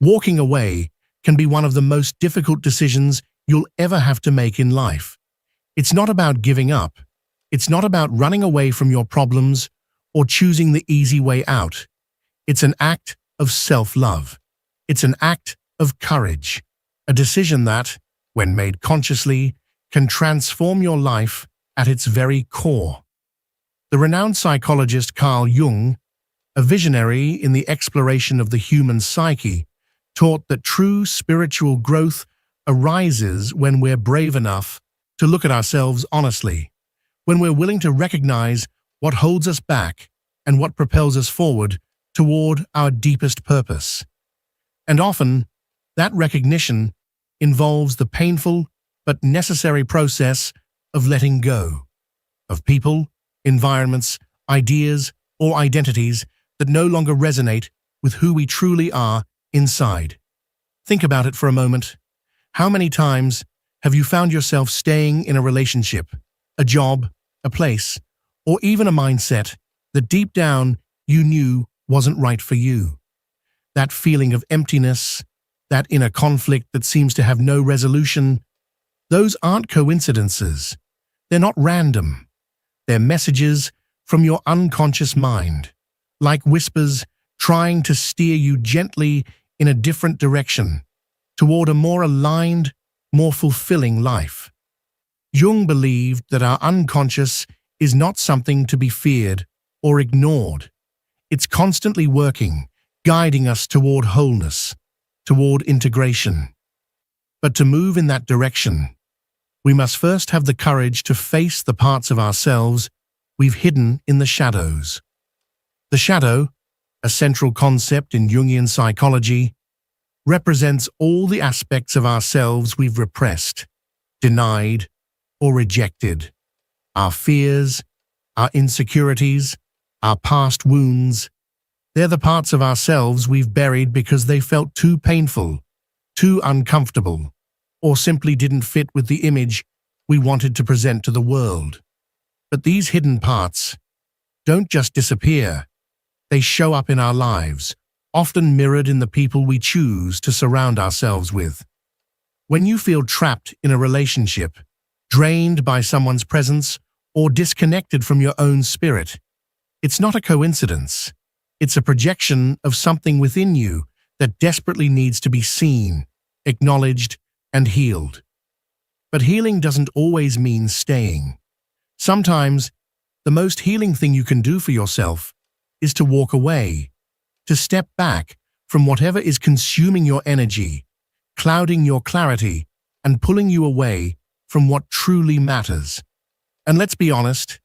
Walking away can be one of the most difficult decisions you'll ever have to make in life. It's not about giving up. It's not about running away from your problems or choosing the easy way out. It's an act of self-love. It's an act of courage, a decision that, when made consciously, can transform your life at its very core. The renowned psychologist Carl Jung, a visionary in the exploration of the human psyche, taught that true spiritual growth arises when we're brave enough to look at ourselves honestly, when we're willing to recognize what holds us back and what propels us forward toward our deepest purpose. And often, that recognition involves the painful but necessary process of letting go of people, environments, ideas, or identities that no longer resonate with who we truly are inside. Think about it for a moment. How many times have you found yourself staying in a relationship, a job, a place, or even a mindset that deep down you knew wasn't right for you? That feeling of emptiness, that inner conflict that seems to have no resolution, those aren't coincidences. They're not random. They're messages from your unconscious mind, like whispers trying to steer you gently in a different direction, toward a more aligned, more fulfilling life. Jung believed that our unconscious is not something to be feared or ignored. It's constantly working, guiding us toward wholeness, toward integration. But to move in that direction, we must first have the courage to face the parts of ourselves we've hidden in the shadows. The shadow, a central concept in Jungian psychology, represents all the aspects of ourselves we've repressed, denied, or rejected. Our fears, our insecurities, our past wounds. They're the parts of ourselves we've buried because they felt too painful, too uncomfortable, or simply didn't fit with the image we wanted to present to the world. But these hidden parts don't just disappear. They show up in our lives, often mirrored in the people we choose to surround ourselves with. When you feel trapped in a relationship, drained by someone's presence, or disconnected from your own spirit, it's not a coincidence. It's a projection of something within you that desperately needs to be seen, acknowledged, and healed. But healing doesn't always mean staying. Sometimes, the most healing thing you can do for yourself is to walk away, to step back from whatever is consuming your energy, clouding your clarity, and pulling you away from what truly matters. And let's be honest,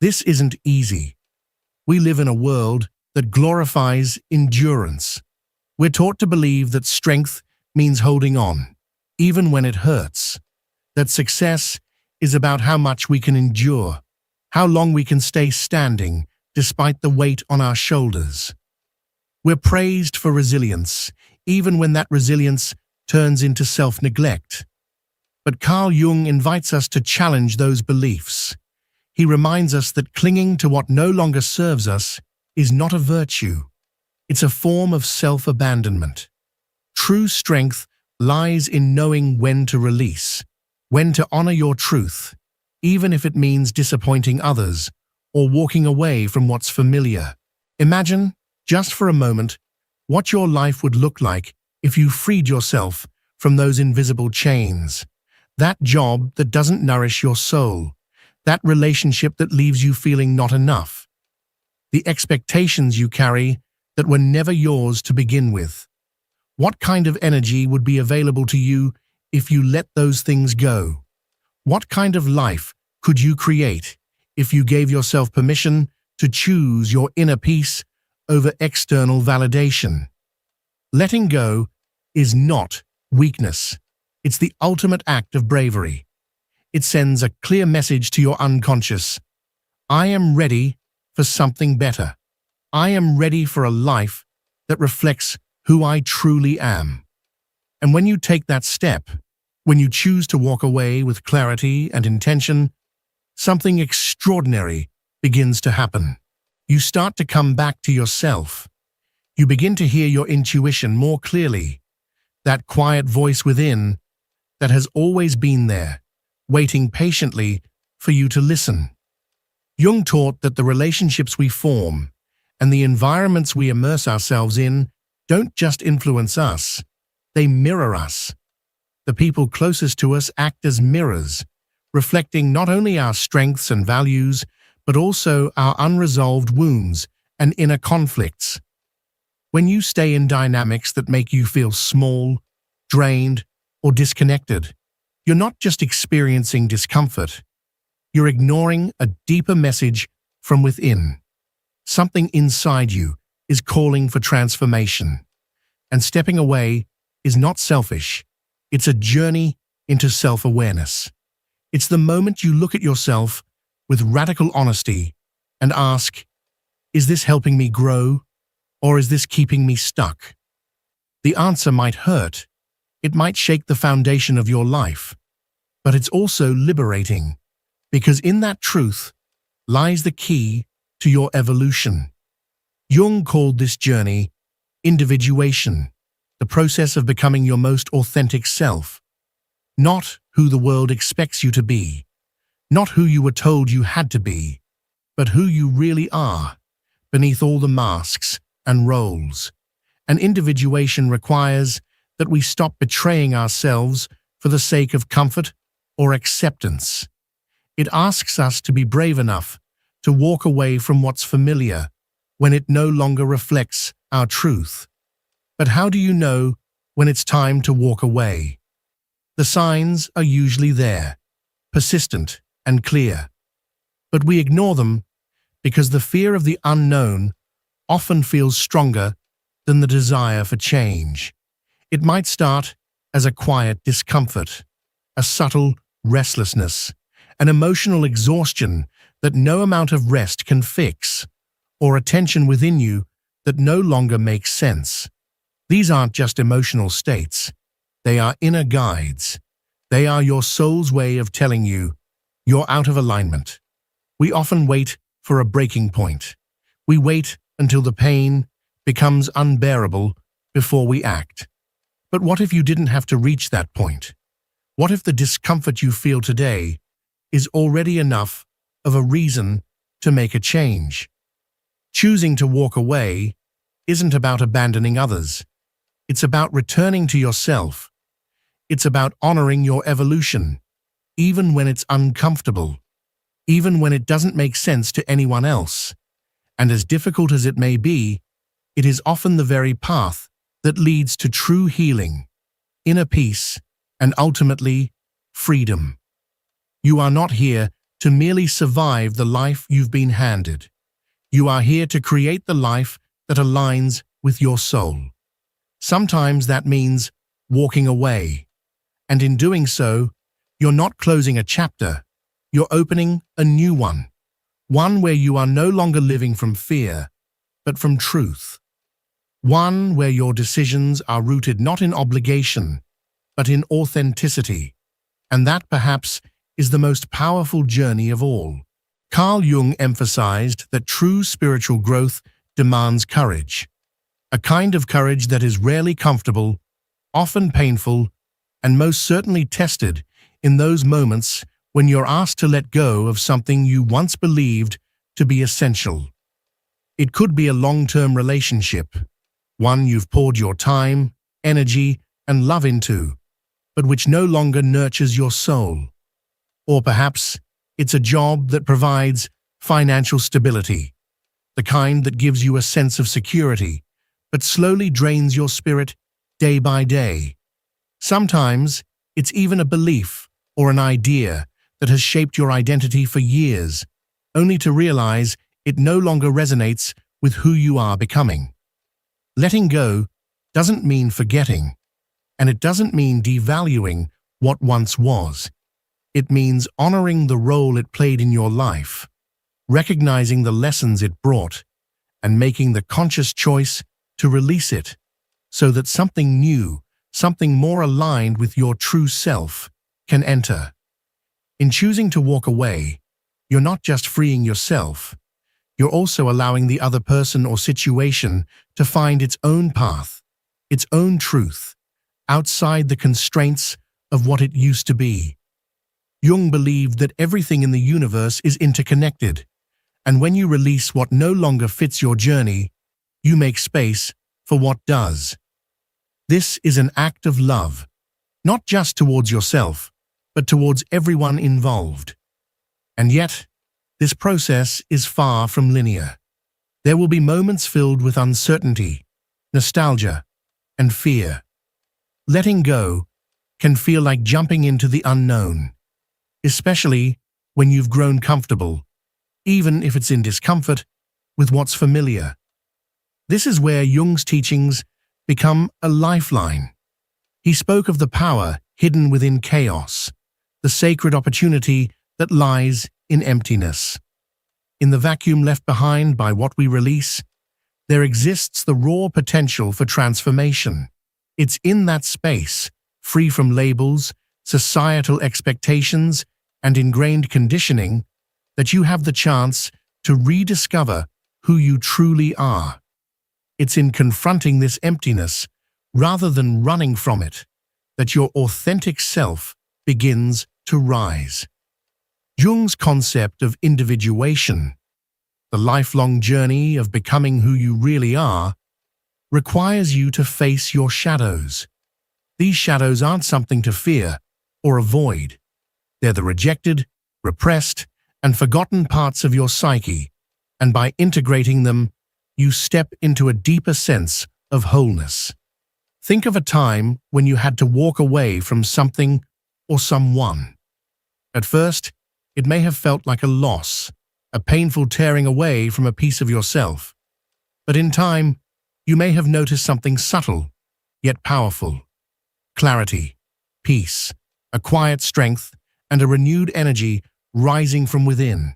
this isn't easy. We live in a world that glorifies endurance. We're taught to believe that strength means holding on, even when it hurts. That success is about how much we can endure, how long we can stay standing despite the weight on our shoulders. We're praised for resilience, even when that resilience turns into self-neglect. But Carl Jung invites us to challenge those beliefs. He reminds us that clinging to what no longer serves us is not a virtue. It's a form of self-abandonment. True strength lies in knowing when to release, when to honor your truth, even if it means disappointing others or walking away from what's familiar. Imagine, just for a moment, what your life would look like if you freed yourself from those invisible chains. That job that doesn't nourish your soul, that relationship that leaves you feeling not enough, the expectations you carry that were never yours to begin with. What kind of energy would be available to you if you let those things go? What kind of life could you create if you gave yourself permission to choose your inner peace over external validation? Letting go is not weakness. It's the ultimate act of bravery. It sends a clear message to your unconscious. I am ready for something better. I am ready for a life that reflects who I truly am. And when you take that step, when you choose to walk away with clarity and intention, something extraordinary begins to happen. You start to come back to yourself. You begin to hear your intuition more clearly. that quiet voice within that has always been there, waiting patiently for you to listen. Jung taught that the relationships we form and the environments we immerse ourselves in don't just influence us, they mirror us. The people closest to us act as mirrors, reflecting not only our strengths and values, but also our unresolved wounds and inner conflicts. When you stay in dynamics that make you feel small, drained, or disconnected, you're not just experiencing discomfort, you're ignoring a deeper message from within. Something inside you is calling for transformation. And stepping away is not selfish. It's a journey into self-awareness. It's the moment you look at yourself with radical honesty and ask, is this helping me grow, or is this keeping me stuck? The answer might hurt. It might shake the foundation of your life. But it's also liberating, because in that truth lies the key to your evolution. Jung called this journey individuation, the process of becoming your most authentic self. Not who the world expects you to be, not who you were told you had to be, but who you really are, beneath all the masks and roles. And individuation requires that we stop betraying ourselves for the sake of comfort or acceptance. It asks us to be brave enough to walk away from what's familiar when it no longer reflects our truth. But how do you know when it's time to walk away? The signs are usually there, persistent and clear. But we ignore them because the fear of the unknown often feels stronger than the desire for change. It might start as a quiet discomfort, a subtle restlessness, an emotional exhaustion that no amount of rest can fix, or a tension within you that no longer makes sense. These aren't just emotional states. They are inner guides. They are your soul's way of telling you you're out of alignment. We often wait for a breaking point. We wait until the pain becomes unbearable before we act. But what if you didn't have to reach that point? What if the discomfort you feel today is already enough of a reason to make a change? Choosing to walk away isn't about abandoning others. It's about returning to yourself. It's about honoring your evolution, even when it's uncomfortable, even when it doesn't make sense to anyone else. And as difficult as it may be, it is often the very path that leads to true healing, inner peace, and ultimately, freedom. You are not here to merely survive the life you've been handed. You are here to create the life that aligns with your soul. Sometimes that means walking away. And in doing so, you're not closing a chapter, you're opening a new one. One where you are no longer living from fear, but from truth. One where your decisions are rooted not in obligation, but in authenticity. And that perhaps is the most powerful journey of all. Carl Jung emphasized that true spiritual growth demands courage. A kind of courage that is rarely comfortable, often painful, and most certainly tested in those moments when you're asked to let go of something you once believed to be essential. It could be a long-term relationship, one you've poured your time, energy, and love into, but which no longer nurtures your soul. Or perhaps it's a job that provides financial stability, the kind that gives you a sense of security, but slowly drains your spirit day by day. Sometimes it's even a belief or an idea that has shaped your identity for years, only to realize it no longer resonates with who you are becoming. Letting go doesn't mean forgetting, and it doesn't mean devaluing what once was. It means honoring the role it played in your life, recognizing the lessons it brought, and making the conscious choice to release it so that something new, something more aligned with your true self, can enter. In choosing to walk away, you're not just freeing yourself, you're also allowing the other person or situation to find its own path, its own truth, outside the constraints of what it used to be. Jung believed that everything in the universe is interconnected, and when you release what no longer fits your journey, you make space for what does. This is an act of love, not just towards yourself, but towards everyone involved. And yet, this process is far from linear. There will be moments filled with uncertainty, nostalgia, and fear. Letting go can feel like jumping into the unknown, especially when you've grown comfortable, even if it's in discomfort, with what's familiar. This is where Jung's teachings become a lifeline. He spoke of the power hidden within chaos, the sacred opportunity that lies in emptiness. In the vacuum left behind by what we release, there exists the raw potential for transformation. It's in that space, free from labels, societal expectations, and ingrained conditioning, that you have the chance to rediscover who you truly are. It's in confronting this emptiness, rather than running from it, that your authentic self begins to rise. Jung's concept of individuation, the lifelong journey of becoming who you really are, requires you to face your shadows. These shadows aren't something to fear or avoid. They're the rejected, repressed, and forgotten parts of your psyche, and by integrating them, you step into a deeper sense of wholeness. Think of a time when you had to walk away from something or someone. At first, it may have felt like a loss, a painful tearing away from a piece of yourself. But in time, you may have noticed something subtle, yet powerful. Clarity, peace, a quiet strength, and a renewed energy rising from within.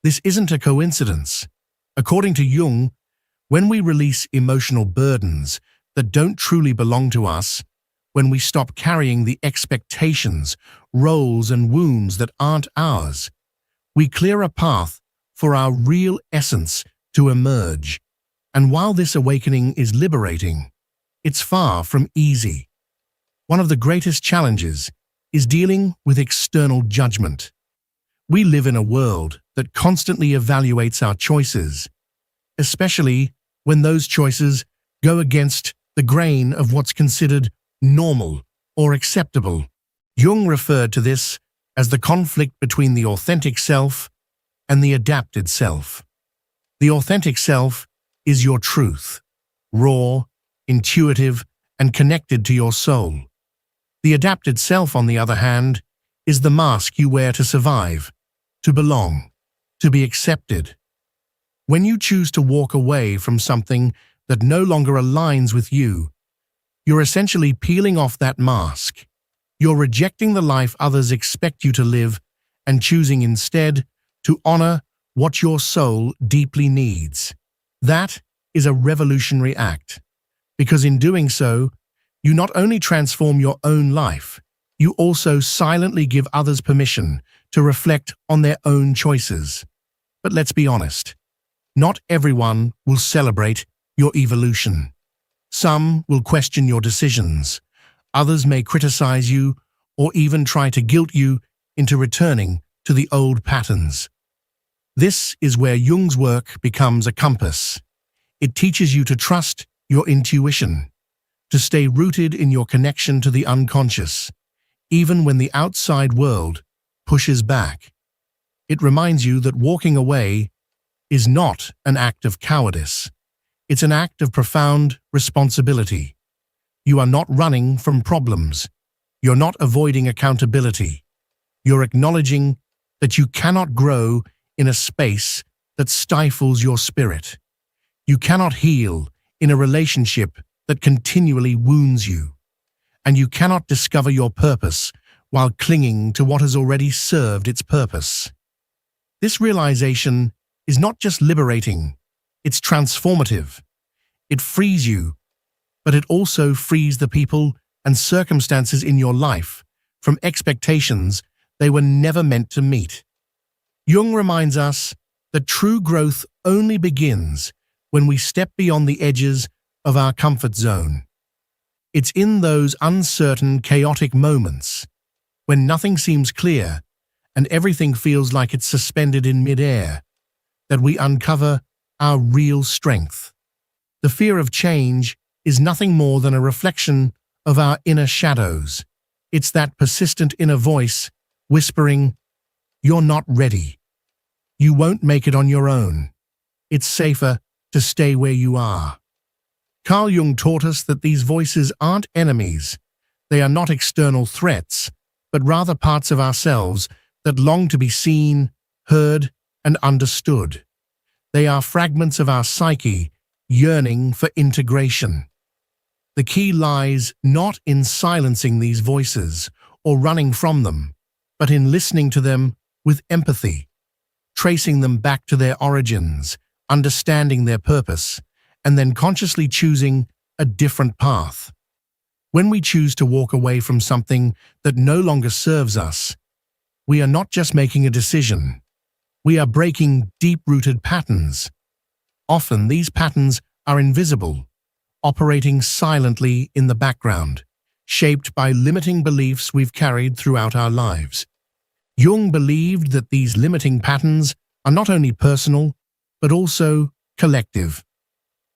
This isn't a coincidence. According to Jung, when we release emotional burdens that don't truly belong to us, when we stop carrying the expectations, roles, and wounds that aren't ours, we clear a path for our real essence to emerge. And while this awakening is liberating, it's far from easy. One of the greatest challenges is dealing with external judgment. We live in a world that constantly evaluates our choices, especially when those choices go against the grain of what's considered normal or acceptable. Jung referred to this as the conflict between the authentic self and the adapted self. The authentic self is your truth, raw, intuitive, and connected to your soul. The adapted self, on the other hand, is the mask you wear to survive, to belong, to be accepted. When you choose to walk away from something that no longer aligns with you, you're essentially peeling off that mask. You're rejecting the life others expect you to live and choosing instead to honor what your soul deeply needs. That is a revolutionary act, because in doing so, you not only transform your own life, you also silently give others permission to reflect on their own choices. But let's be honest, not everyone will celebrate your evolution. Some will question your decisions. Others may criticize you or even try to guilt you into returning to the old patterns. This is where Jung's work becomes a compass. It teaches you to trust your intuition, to stay rooted in your connection to the unconscious, even when the outside world pushes back. It reminds you that walking away is not an act of cowardice. It's an act of profound responsibility. You are not running from problems. You're not avoiding accountability. You're acknowledging that you cannot grow in a space that stifles your spirit. You cannot heal in a relationship that continually wounds you. And you cannot discover your purpose while clinging to what has already served its purpose. This realization is not just liberating, it's transformative. It frees you, but it also frees the people and circumstances in your life from expectations they were never meant to meet. Jung reminds us that true growth only begins when we step beyond the edges of our comfort zone. It's in those uncertain, chaotic moments, when nothing seems clear and everything feels like it's suspended in midair, that we uncover our real strength. The fear of change is nothing more than a reflection of our inner shadows. It's that persistent inner voice whispering, "You're not ready. You won't make it on your own. It's safer to stay where you are." Carl Jung taught us that these voices aren't enemies. They are not external threats, but rather parts of ourselves that long to be seen, heard, and understood. They are fragments of our psyche yearning for integration. The key lies not in silencing these voices or running from them, but in listening to them with empathy, tracing them back to their origins, understanding their purpose, and then consciously choosing a different path. When we choose to walk away from something that no longer serves us, we are not just making a decision. We are breaking deep-rooted patterns. Often these patterns are invisible, operating silently in the background, shaped by limiting beliefs we've carried throughout our lives. Jung believed that these limiting patterns are not only personal, but also collective.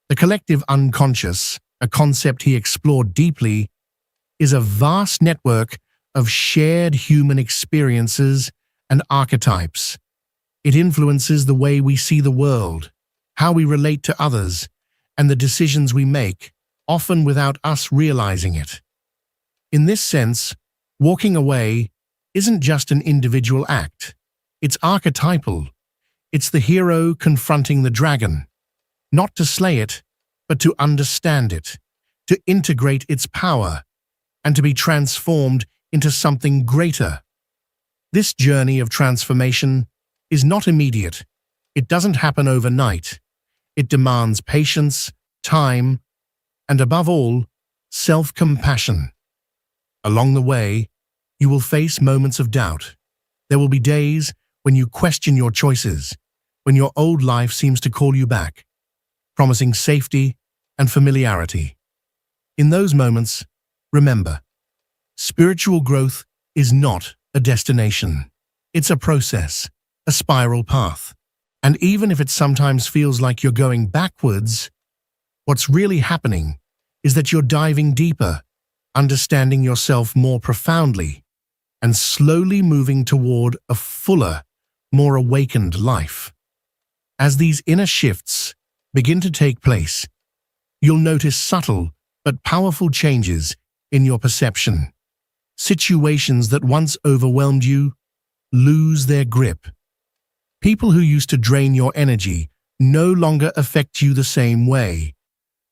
The collective unconscious, a concept he explored deeply, is a vast network of shared human experiences and archetypes. It influences the way we see the world, how we relate to others, and the decisions we make, often without us realizing it. In this sense, walking away isn't just an individual act. It's archetypal. It's the hero confronting the dragon, not to slay it, but to understand it, to integrate its power, and to be transformed into something greater. This journey of transformation is not immediate. It doesn't happen overnight. It demands patience, time, and above all, self-compassion. Along the way, you will face moments of doubt. There will be days when you question your choices, when your old life seems to call you back, promising safety and familiarity. In those moments, remember, spiritual growth is not a destination. It's a process, a spiral path. And even if it sometimes feels like you're going backwards, what's really happening is that you're diving deeper, understanding yourself more profoundly, and slowly moving toward a fuller, more awakened life. As these inner shifts begin to take place, you'll notice subtle but powerful changes in your perception. Situations that once overwhelmed you lose their grip. People who used to drain your energy no longer affect you the same way,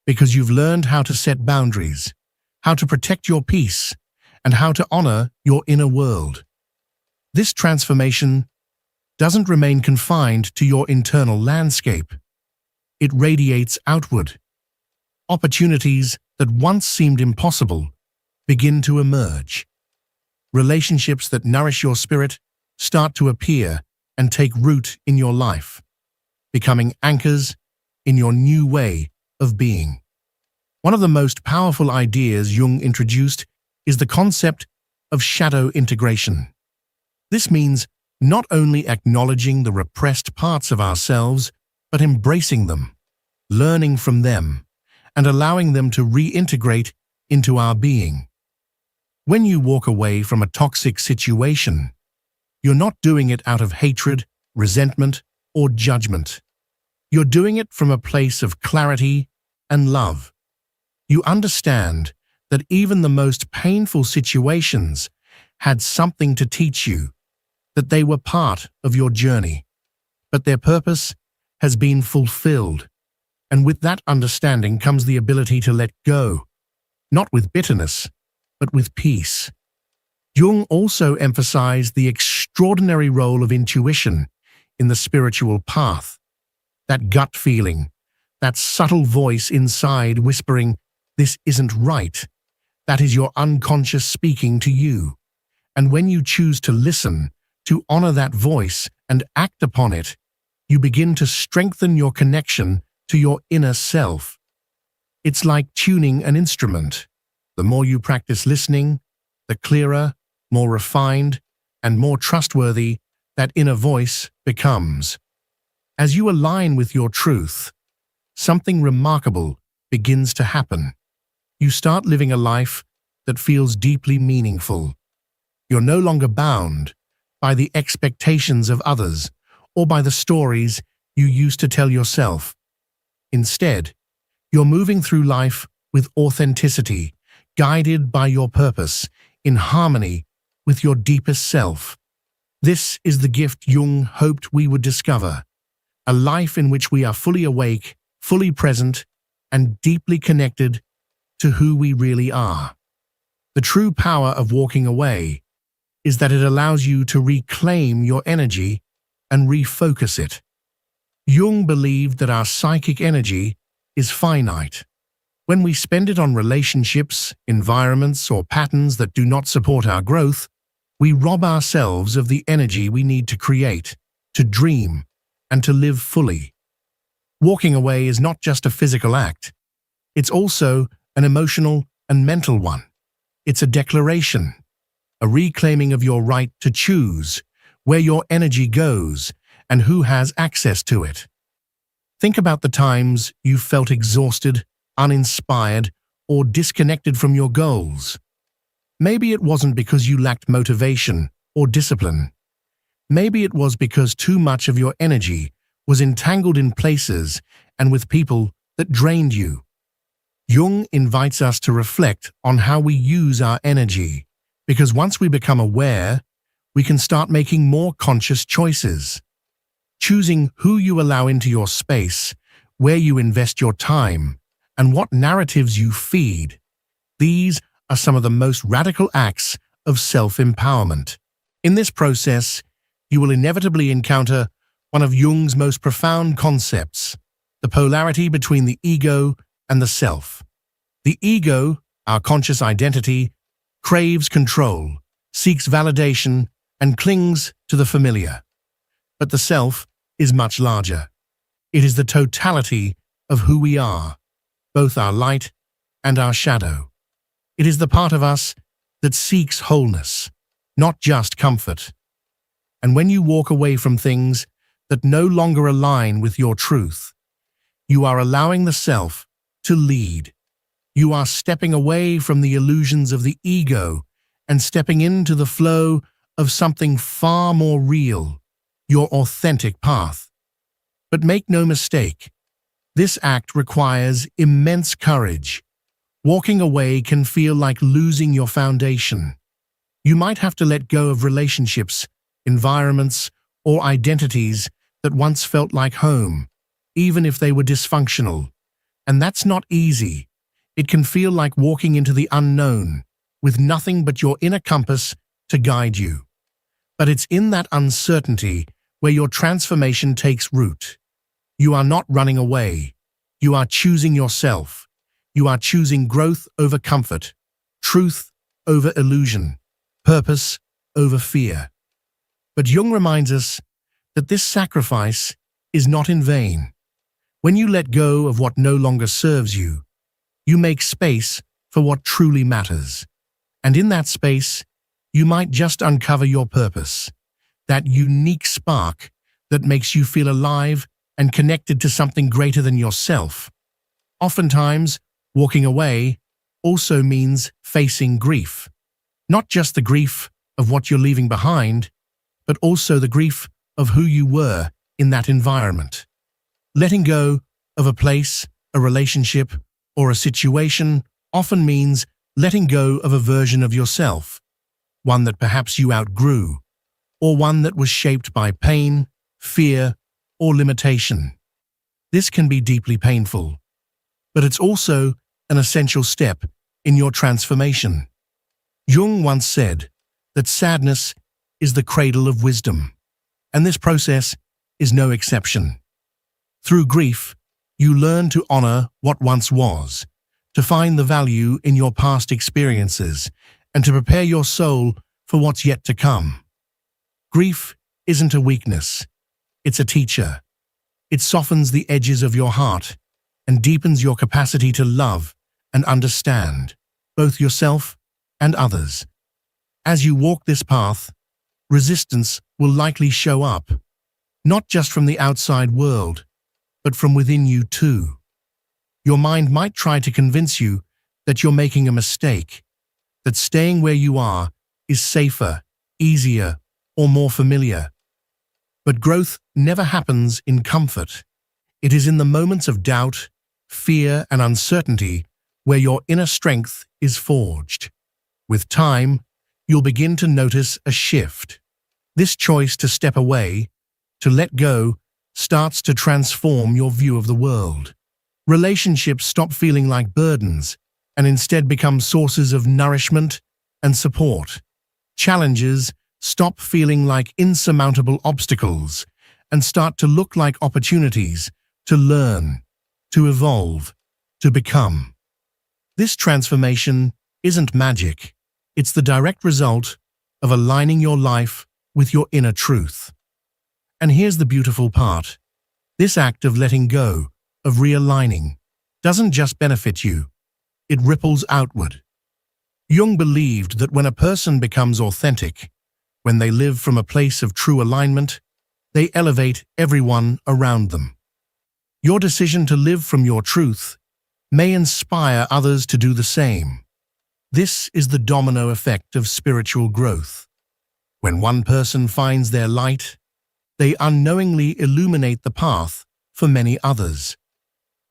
because you've learned how to set boundaries, how to protect your peace, and how to honor your inner world. This transformation doesn't remain confined to your internal landscape. It radiates outward. Opportunities that once seemed impossible begin to emerge. Relationships that nourish your spirit start to appear and take root in your life, becoming anchors in your new way of being. One of the most powerful ideas Jung introduced is the concept of shadow integration. This means not only acknowledging the repressed parts of ourselves, but embracing them, learning from them, and allowing them to reintegrate into our being. When you walk away from a toxic situation, you're not doing it out of hatred, resentment, or judgment. You're doing it from a place of clarity and love. You understand that even the most painful situations had something to teach you, that they were part of your journey, but their purpose has been fulfilled. And with that understanding comes the ability to let go, not with bitterness, but with peace. Jung also emphasized the extraordinary role of intuition in the spiritual path. That gut feeling, that subtle voice inside whispering, "This isn't right," that is your unconscious speaking to you. And when you choose to listen, to honor that voice and act upon it, you begin to strengthen your connection to your inner self. It's like tuning an instrument. The more you practice listening, the clearer, more refined, and more trustworthy that inner voice becomes. As you align with your truth, something remarkable begins to happen. You start living a life that feels deeply meaningful. You're no longer bound by the expectations of others or by the stories you used to tell yourself. Instead, you're moving through life with authenticity, guided by your purpose, in harmony with your deepest self. This is the gift Jung hoped we would discover, a life in which we are fully awake, fully present, and deeply connected to who we really are. The true power of walking away is that it allows you to reclaim your energy and refocus it. Jung believed that our psychic energy is finite. When we spend it on relationships, environments, or patterns that do not support our growth, we rob ourselves of the energy we need to create, to dream, and to live fully. Walking away is not just a physical act. It's also an emotional and mental one. It's a declaration, a reclaiming of your right to choose where your energy goes and who has access to it. Think about the times you felt exhausted, uninspired, or disconnected from your goals. Maybe it wasn't because you lacked motivation or discipline. Maybe it was because too much of your energy was entangled in places and with people that drained you. Jung invites us to reflect on how we use our energy, because once we become aware, we can start making more conscious choices. Choosing who you allow into your space, where you invest your time, and what narratives you feed. These are some of the most radical acts of self-empowerment. In this process, you will inevitably encounter one of Jung's most profound concepts, the polarity between the ego and the self. The ego, our conscious identity, craves control, seeks validation, and clings to the familiar. But the self is much larger. It is the totality of who we are, both our light and our shadow. It is the part of us that seeks wholeness, not just comfort. And when you walk away from things that no longer align with your truth, you are allowing the self to lead. You are stepping away from the illusions of the ego and stepping into the flow of something far more real, your authentic path. But make no mistake, this act requires immense courage. Walking away can feel like losing your foundation. You might have to let go of relationships, environments, or identities that once felt like home, even if they were dysfunctional. And that's not easy. It can feel like walking into the unknown, with nothing but your inner compass to guide you. But it's in that uncertainty where your transformation takes root. You are not running away. You are choosing yourself. You are choosing growth over comfort, truth over illusion, purpose over fear. But Jung reminds us that this sacrifice is not in vain. When you let go of what no longer serves you, you make space for what truly matters. And in that space, you might just uncover your purpose, that unique spark that makes you feel alive and connected to something greater than yourself. Oftentimes, walking away also means facing grief. Not just the grief of what you're leaving behind, but also the grief of who you were in that environment. Letting go of a place, a relationship, or a situation often means letting go of a version of yourself, one that perhaps you outgrew, or one that was shaped by pain, fear, or limitation. This can be deeply painful, but it's also an essential step in your transformation. Jung once said that sadness is the cradle of wisdom, and this process is no exception. Through grief, you learn to honor what once was, to find the value in your past experiences, and to prepare your soul for what's yet to come. Grief isn't a weakness, it's a teacher. It softens the edges of your heart and deepens your capacity to love and understand. both yourself and others. As you walk this path, resistance will likely show up, not just from the outside world, but from within you too. Your mind might try to convince you that you're making a mistake, that staying where you are is safer, easier, or more familiar. But growth never happens in comfort. It is in the moments of doubt, fear, and uncertainty where your inner strength is forged. With time, you'll begin to notice a shift. This choice to step away, to let go, starts to transform your view of the world. Relationships stop feeling like burdens and instead become sources of nourishment and support. Challenges stop feeling like insurmountable obstacles and start to look like opportunities to learn, to evolve, to become. This transformation isn't magic. It's the direct result of aligning your life with your inner truth. And here's the beautiful part. This act of letting go, of realigning, doesn't just benefit you. It ripples outward. Jung believed that when a person becomes authentic, when they live from a place of true alignment, they elevate everyone around them. Your decision to live from your truth may inspire others to do the same. This is the domino effect of spiritual growth. When one person finds their light, they unknowingly illuminate the path for many others.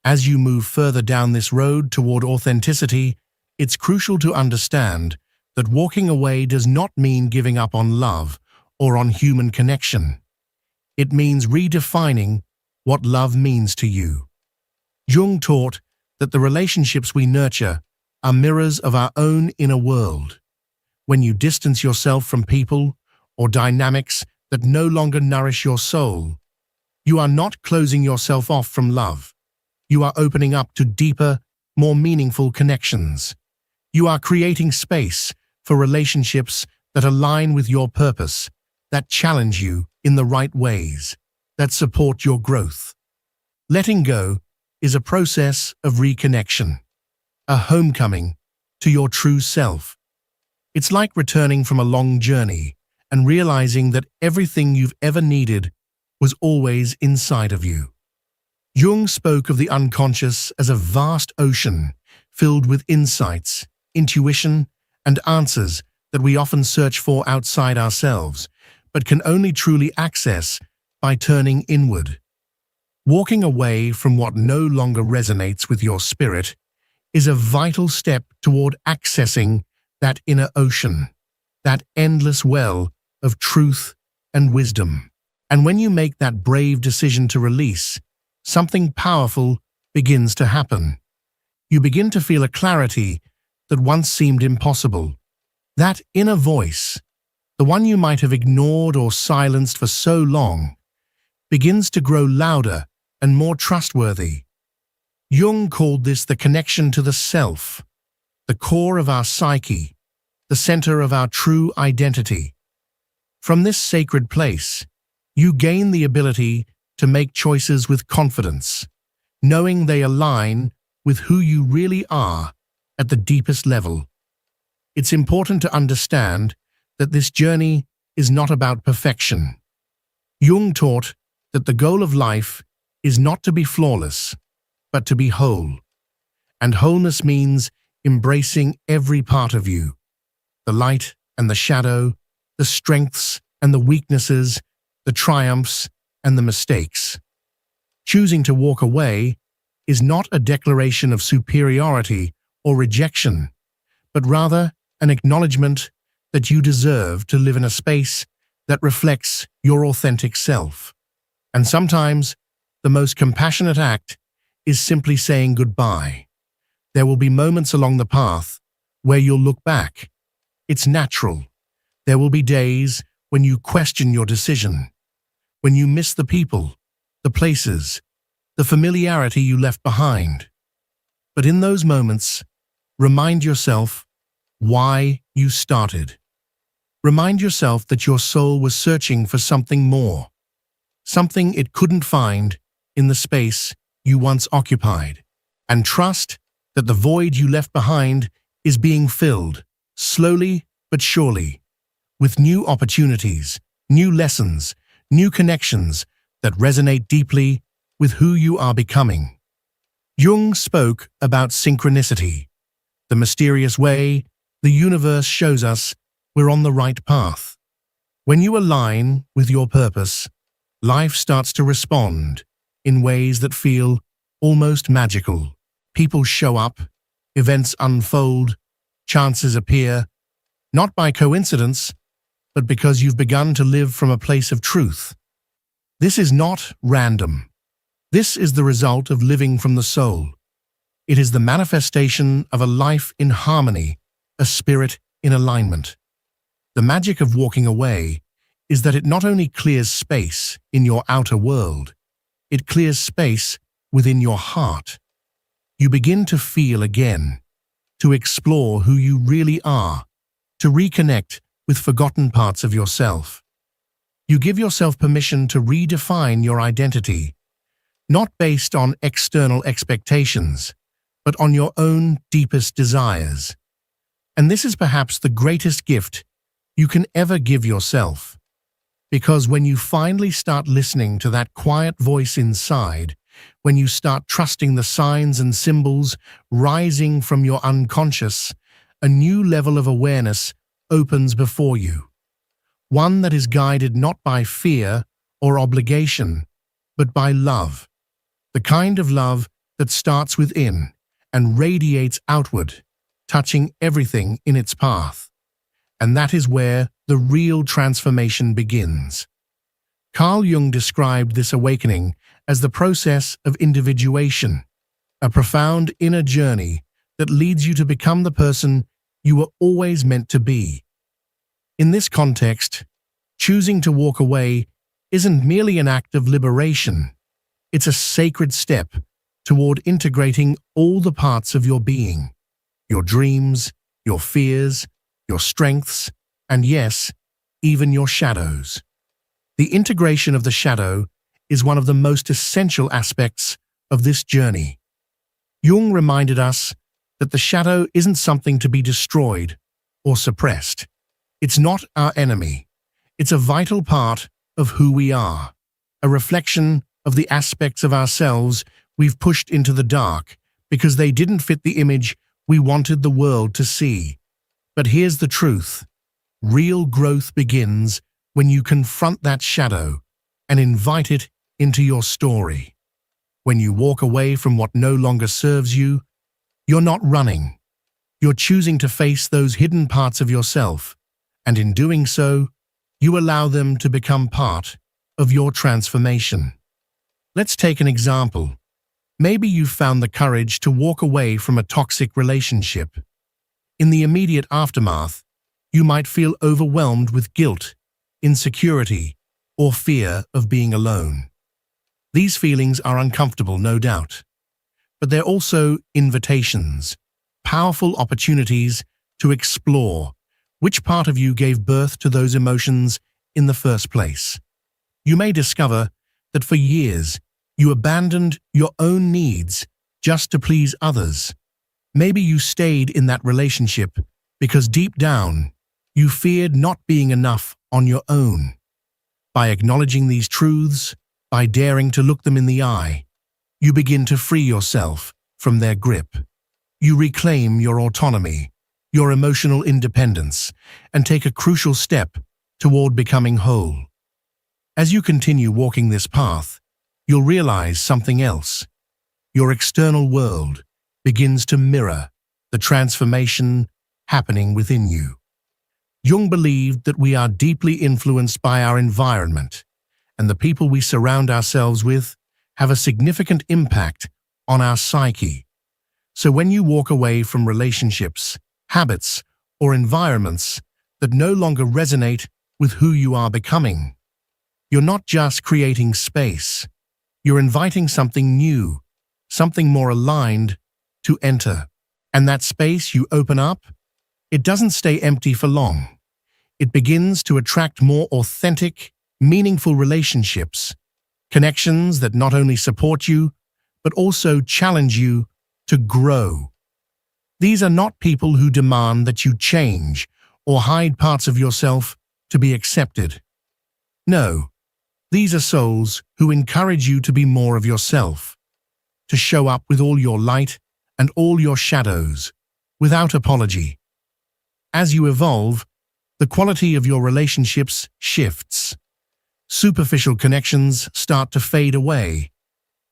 As you move further down this road toward authenticity, it's crucial to understand that walking away does not mean giving up on love or on human connection. It means redefining what love means to you. Jung taught that the relationships we nurture are mirrors of our own inner world. When you distance yourself from people or dynamics that no longer nourish your soul, you are not closing yourself off from love. You are opening up to deeper, more meaningful connections. You are creating space for relationships that align with your purpose, that challenge you in the right ways, that support your growth. Letting go is a process of reconnection, a homecoming to your true self. It's like returning from a long journey and realizing that everything you've ever needed was always inside of you. Jung spoke of the unconscious as a vast ocean filled with insights, intuition, and answers that we often search for outside ourselves, but can only truly access by turning inward. Walking away from what no longer resonates with your spirit is a vital step toward accessing that inner ocean, that endless well of truth and wisdom. And when you make that brave decision to release, something powerful begins to happen. You begin to feel a clarity that once seemed impossible. That inner voice, the one you might have ignored or silenced for so long, begins to grow louder and more trustworthy. Jung called this the connection to the self, the core of our psyche, the center of our true identity. From this sacred place, you gain the ability to make choices with confidence, knowing they align with who you really are at the deepest level. It's important to understand that this journey is not about perfection. Jung taught that the goal of life is not to be flawless, but to be whole. And wholeness means embracing every part of you, the light and the shadow, the strengths and the weaknesses, the triumphs and the mistakes. Choosing to walk away is not a declaration of superiority or rejection, but rather an acknowledgement that you deserve to live in a space that reflects your authentic self. And sometimes, the most compassionate act is simply saying goodbye. There will be moments along the path where you'll look back. It's natural. There will be days when you question your decision, when you miss the people, the places, the familiarity you left behind. But in those moments, remind yourself why you started. Remind yourself that your soul was searching for something more, something it couldn't find in the space you once occupied. And trust that the void you left behind is being filled, slowly but surely, with new opportunities, new lessons, new connections that resonate deeply with who you are becoming. Jung spoke about synchronicity, the mysterious way the universe shows us we're on the right path. When you align with your purpose, life starts to respond in ways that feel almost magical. People show up, events unfold, chances appear, not by coincidence, but because you've begun to live from a place of truth. This is not random. This is the result of living from the soul. It is the manifestation of a life in harmony, a spirit in alignment. The magic of walking away is that it not only clears space in your outer world, it clears space within your heart. You begin to feel again, to explore who you really are, to reconnect with forgotten parts of yourself. You give yourself permission to redefine your identity, not based on external expectations, but on your own deepest desires. And this is perhaps the greatest gift you can ever give yourself. Because when you finally start listening to that quiet voice inside, when you start trusting the signs and symbols rising from your unconscious, a new level of awareness opens before you. One that is guided not by fear or obligation, but by love. The kind of love that starts within and radiates outward, touching everything in its path. And that is where the real transformation begins. Carl Jung described this awakening as the process of individuation, a profound inner journey that leads you to become the person you were always meant to be. In this context, choosing to walk away isn't merely an act of liberation. It's a sacred step toward integrating all the parts of your being, your dreams, your fears, your strengths, and yes, even your shadows. The integration of the shadow is one of the most essential aspects of this journey. Jung reminded us that the shadow isn't something to be destroyed or suppressed. It's not our enemy. It's a vital part of who we are, a reflection of the aspects of ourselves we've pushed into the dark because they didn't fit the image we wanted the world to see. But here's the truth. Real growth begins when you confront that shadow and invite it into your story. When you walk away from what no longer serves you, you're not running. You're choosing to face those hidden parts of yourself, and in doing so, you allow them to become part of your transformation. Let's take an example. Maybe you've found the courage to walk away from a toxic relationship. In the immediate aftermath, you might feel overwhelmed with guilt, insecurity, or fear of being alone. These feelings are uncomfortable, no doubt, but they're also invitations, powerful opportunities to explore which part of you gave birth to those emotions in the first place. You may discover that for years you abandoned your own needs just to please others. Maybe you stayed in that relationship because deep down you feared not being enough on your own. By acknowledging these truths, by daring to look them in the eye, you begin to free yourself from their grip. You reclaim your autonomy, your emotional independence, and take a crucial step toward becoming whole. As you continue walking this path, you'll realize something else. Your external world begins to mirror the transformation happening within you. Jung believed that we are deeply influenced by our environment, and the people we surround ourselves with have a significant impact on our psyche. So when you walk away from relationships, habits, or environments that no longer resonate with who you are becoming, you're not just creating space, you're inviting something new, something more aligned to enter. And that space you open up, it doesn't stay empty for long. It begins to attract more authentic, meaningful relationships, connections that not only support you, but also challenge you to grow. These are not people who demand that you change or hide parts of yourself to be accepted. No, these are souls who encourage you to be more of yourself, to show up with all your light and all your shadows, without apology. As you evolve, the quality of your relationships shifts. Superficial connections start to fade away,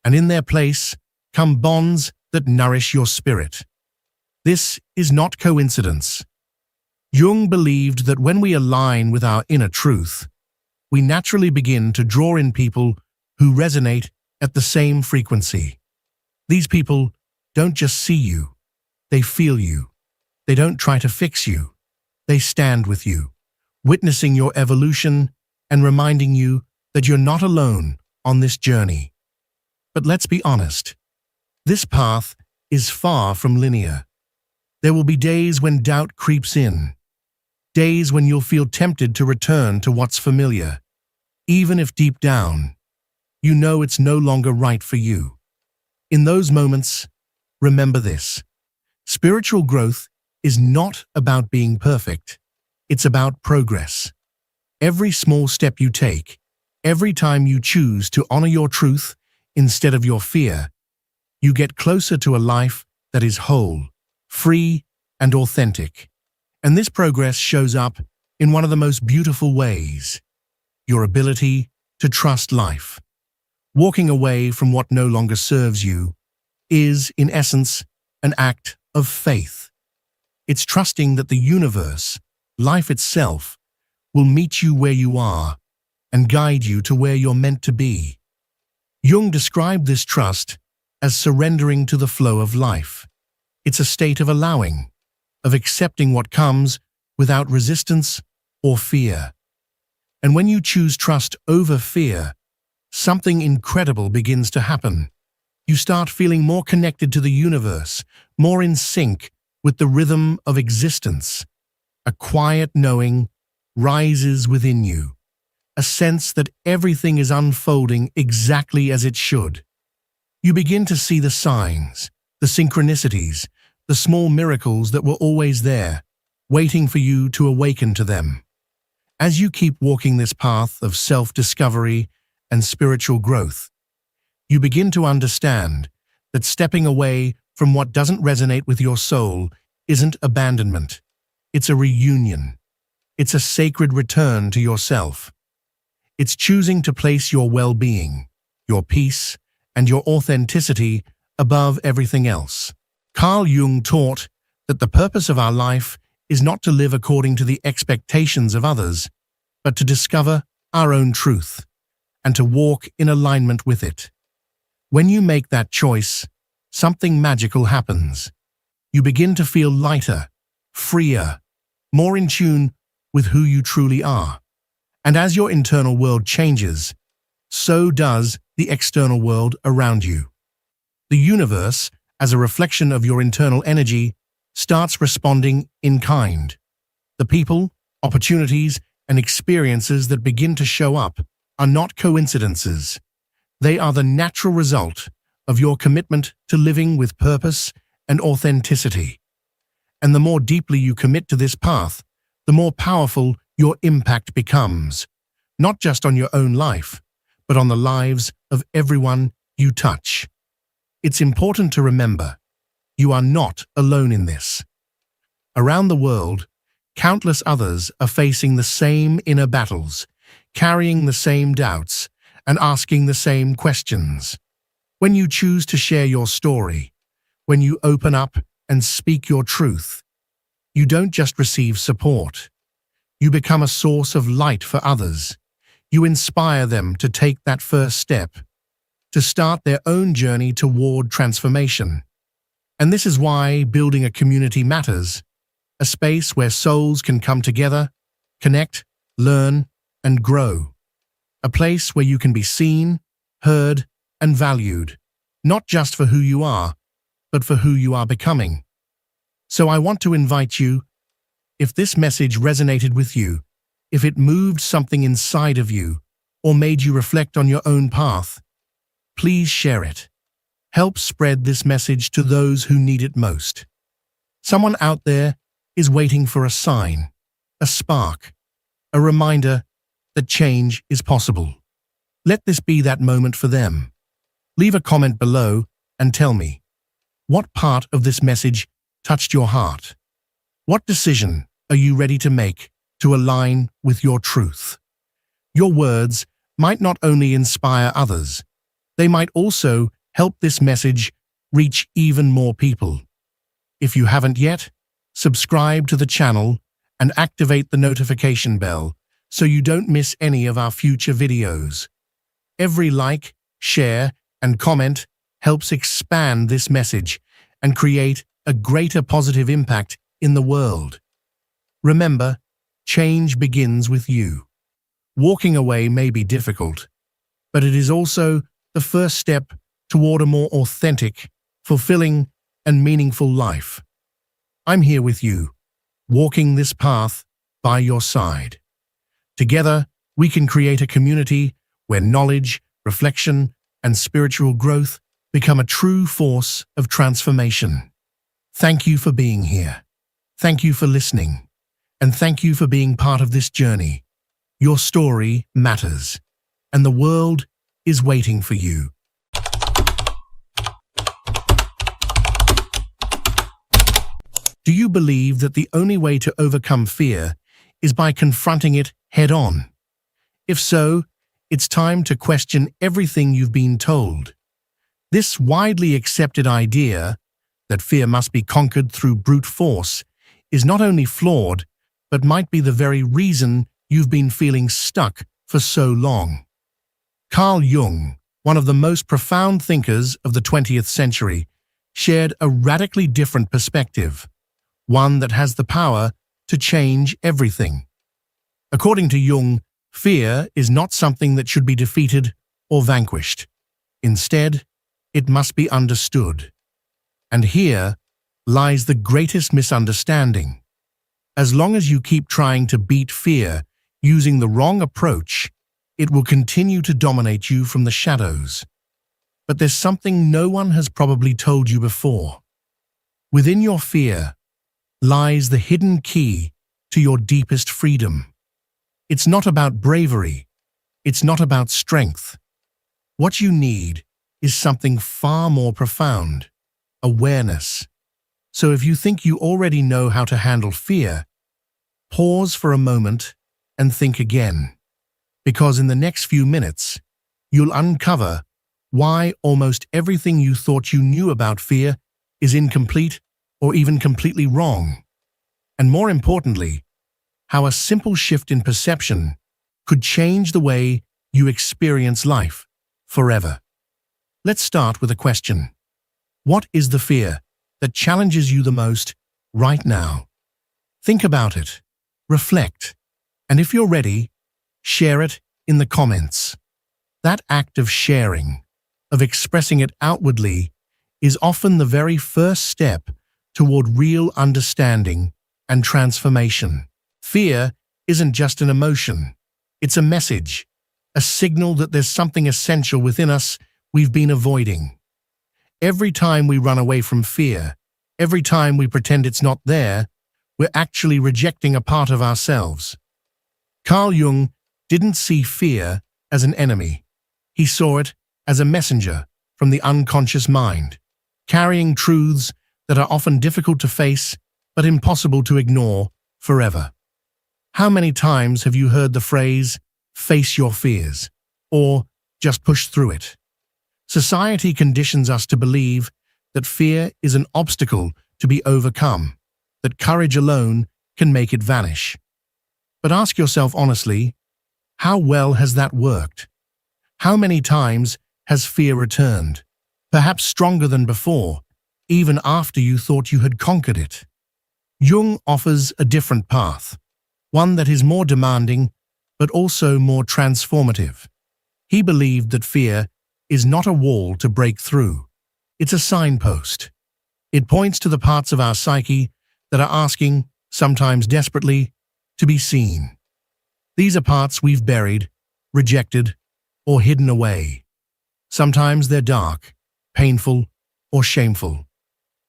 and in their place come bonds that nourish your spirit. This is not coincidence. Jung believed that when we align with our inner truth, we naturally begin to draw in people who resonate at the same frequency. These people don't just see you, they feel you. They don't try to fix you. They stand with you, witnessing your evolution and reminding you that you're not alone on this journey. But let's be honest, this path is far from linear. There will be days when doubt creeps in, days when you'll feel tempted to return to what's familiar, even if deep down, you know it's no longer right for you. In those moments, remember this: spiritual growth is not about being perfect. It's about progress. Every small step you take, every time you choose to honor your truth instead of your fear, you get closer to a life that is whole, free, and authentic. And this progress shows up in one of the most beautiful ways: your ability to trust life. Walking away from what no longer serves you is, in essence, an act of faith. It's trusting that the universe, life itself, will meet you where you are and guide you to where you're meant to be. Jung described this trust as surrendering to the flow of life. It's a state of allowing, of accepting what comes without resistance or fear. And when you choose trust over fear, something incredible begins to happen. You start feeling more connected to the universe, more in sync with the rhythm of existence. A quiet knowing rises within you, a sense that everything is unfolding exactly as it should. You begin to see the signs, the synchronicities, the small miracles that were always there, waiting for you to awaken to them. As you keep walking this path of self-discovery and spiritual growth, you begin to understand that stepping away from what doesn't resonate with your soul isn't abandonment. It's a reunion. It's a sacred return to yourself. It's choosing to place your well-being, your peace, and your authenticity above everything else. Carl Jung taught that the purpose of our life is not to live according to the expectations of others, but to discover our own truth and to walk in alignment with it. When you make that choice, something magical happens. You begin to feel lighter, freer, more in tune with who you truly are. And as your internal world changes, so does the external world around you. The universe, as a reflection of your internal energy, starts responding in kind. The people, opportunities, and experiences that begin to show up are not coincidences. They are the natural result of your commitment to living with purpose and authenticity. And the more deeply you commit to this path, the more powerful your impact becomes, not just on your own life, but on the lives of everyone you touch. It's important to remember, you are not alone in this. Around the world, countless others are facing the same inner battles, carrying the same doubts, and asking the same questions. When you choose to share your story, when you open up and speak your truth, you don't just receive support. You become a source of light for others. You inspire them to take that first step, to start their own journey toward transformation. And this is why building a community matters, a space where souls can come together, connect, learn, and grow. A place where you can be seen, heard, and valued, not just for who you are, but for who you are becoming. So I want to invite you, if this message resonated with you, if it moved something inside of you, or made you reflect on your own path, please share it. Help spread this message to those who need it most. Someone out there is waiting for a sign, a spark, a reminder that change is possible. Let this be that moment for them. Leave a comment below and tell me, what part of this message touched your heart? What decision are you ready to make to align with your truth? Your words might not only inspire others, they might also help this message reach even more people. If you haven't yet, subscribe to the channel and activate the notification bell so you don't miss any of our future videos. Every like, share, and comment helps expand this message and create a greater positive impact in the world. Remember, change begins with you. Walking away may be difficult, but it is also the first step toward a more authentic, fulfilling, and meaningful life. I'm here with you, walking this path by your side. Together, we can create a community where knowledge, reflection, and spiritual growth become a true force of transformation. Thank you for being here. Thank you for listening. And thank you for being part of this journey. Your story matters, and the world is waiting for you. Do you believe that the only way to overcome fear is by confronting it head-on? If so, it's time to question everything you've been told. This widely accepted idea that fear must be conquered through brute force is not only flawed, but might be the very reason you've been feeling stuck for so long. Carl Jung, one of the most profound thinkers of the 20th century, shared a radically different perspective, one that has the power to change everything. According to Jung, fear is not something that should be defeated or vanquished. Instead, it must be understood. And here lies the greatest misunderstanding. As long as you keep trying to beat fear using the wrong approach, it will continue to dominate you from the shadows. But there's something no one has probably told you before. Within your fear lies the hidden key to your deepest freedom. It's not about bravery. It's not about strength. What you need is something far more profound: awareness. So if you think you already know how to handle fear, pause for a moment and think again. Because in the next few minutes, you'll uncover why almost everything you thought you knew about fear is incomplete or even completely wrong. And more importantly, how a simple shift in perception could change the way you experience life forever. Let's start with a question. What is the fear that challenges you the most right now? Think about it, reflect, and if you're ready, share it in the comments. That act of sharing, of expressing it outwardly, is often the very first step toward real understanding and transformation. Fear isn't just an emotion. It's a message, a signal that there's something essential within us we've been avoiding. Every time we run away from fear, every time we pretend it's not there, we're actually rejecting a part of ourselves. Carl Jung didn't see fear as an enemy. He saw it as a messenger from the unconscious mind, carrying truths that are often difficult to face but impossible to ignore forever. How many times have you heard the phrase, "face your fears," or "just push through it"? Society conditions us to believe that fear is an obstacle to be overcome, that courage alone can make it vanish. But ask yourself honestly, how well has that worked? How many times has fear returned, perhaps stronger than before, even after you thought you had conquered it? Jung offers a different path, one that is more demanding, but also more transformative. He believed that fear is not a wall to break through. It's a signpost. It points to the parts of our psyche that are asking, sometimes desperately, to be seen. These are parts we've buried, rejected, or hidden away. Sometimes they're dark, painful, or shameful.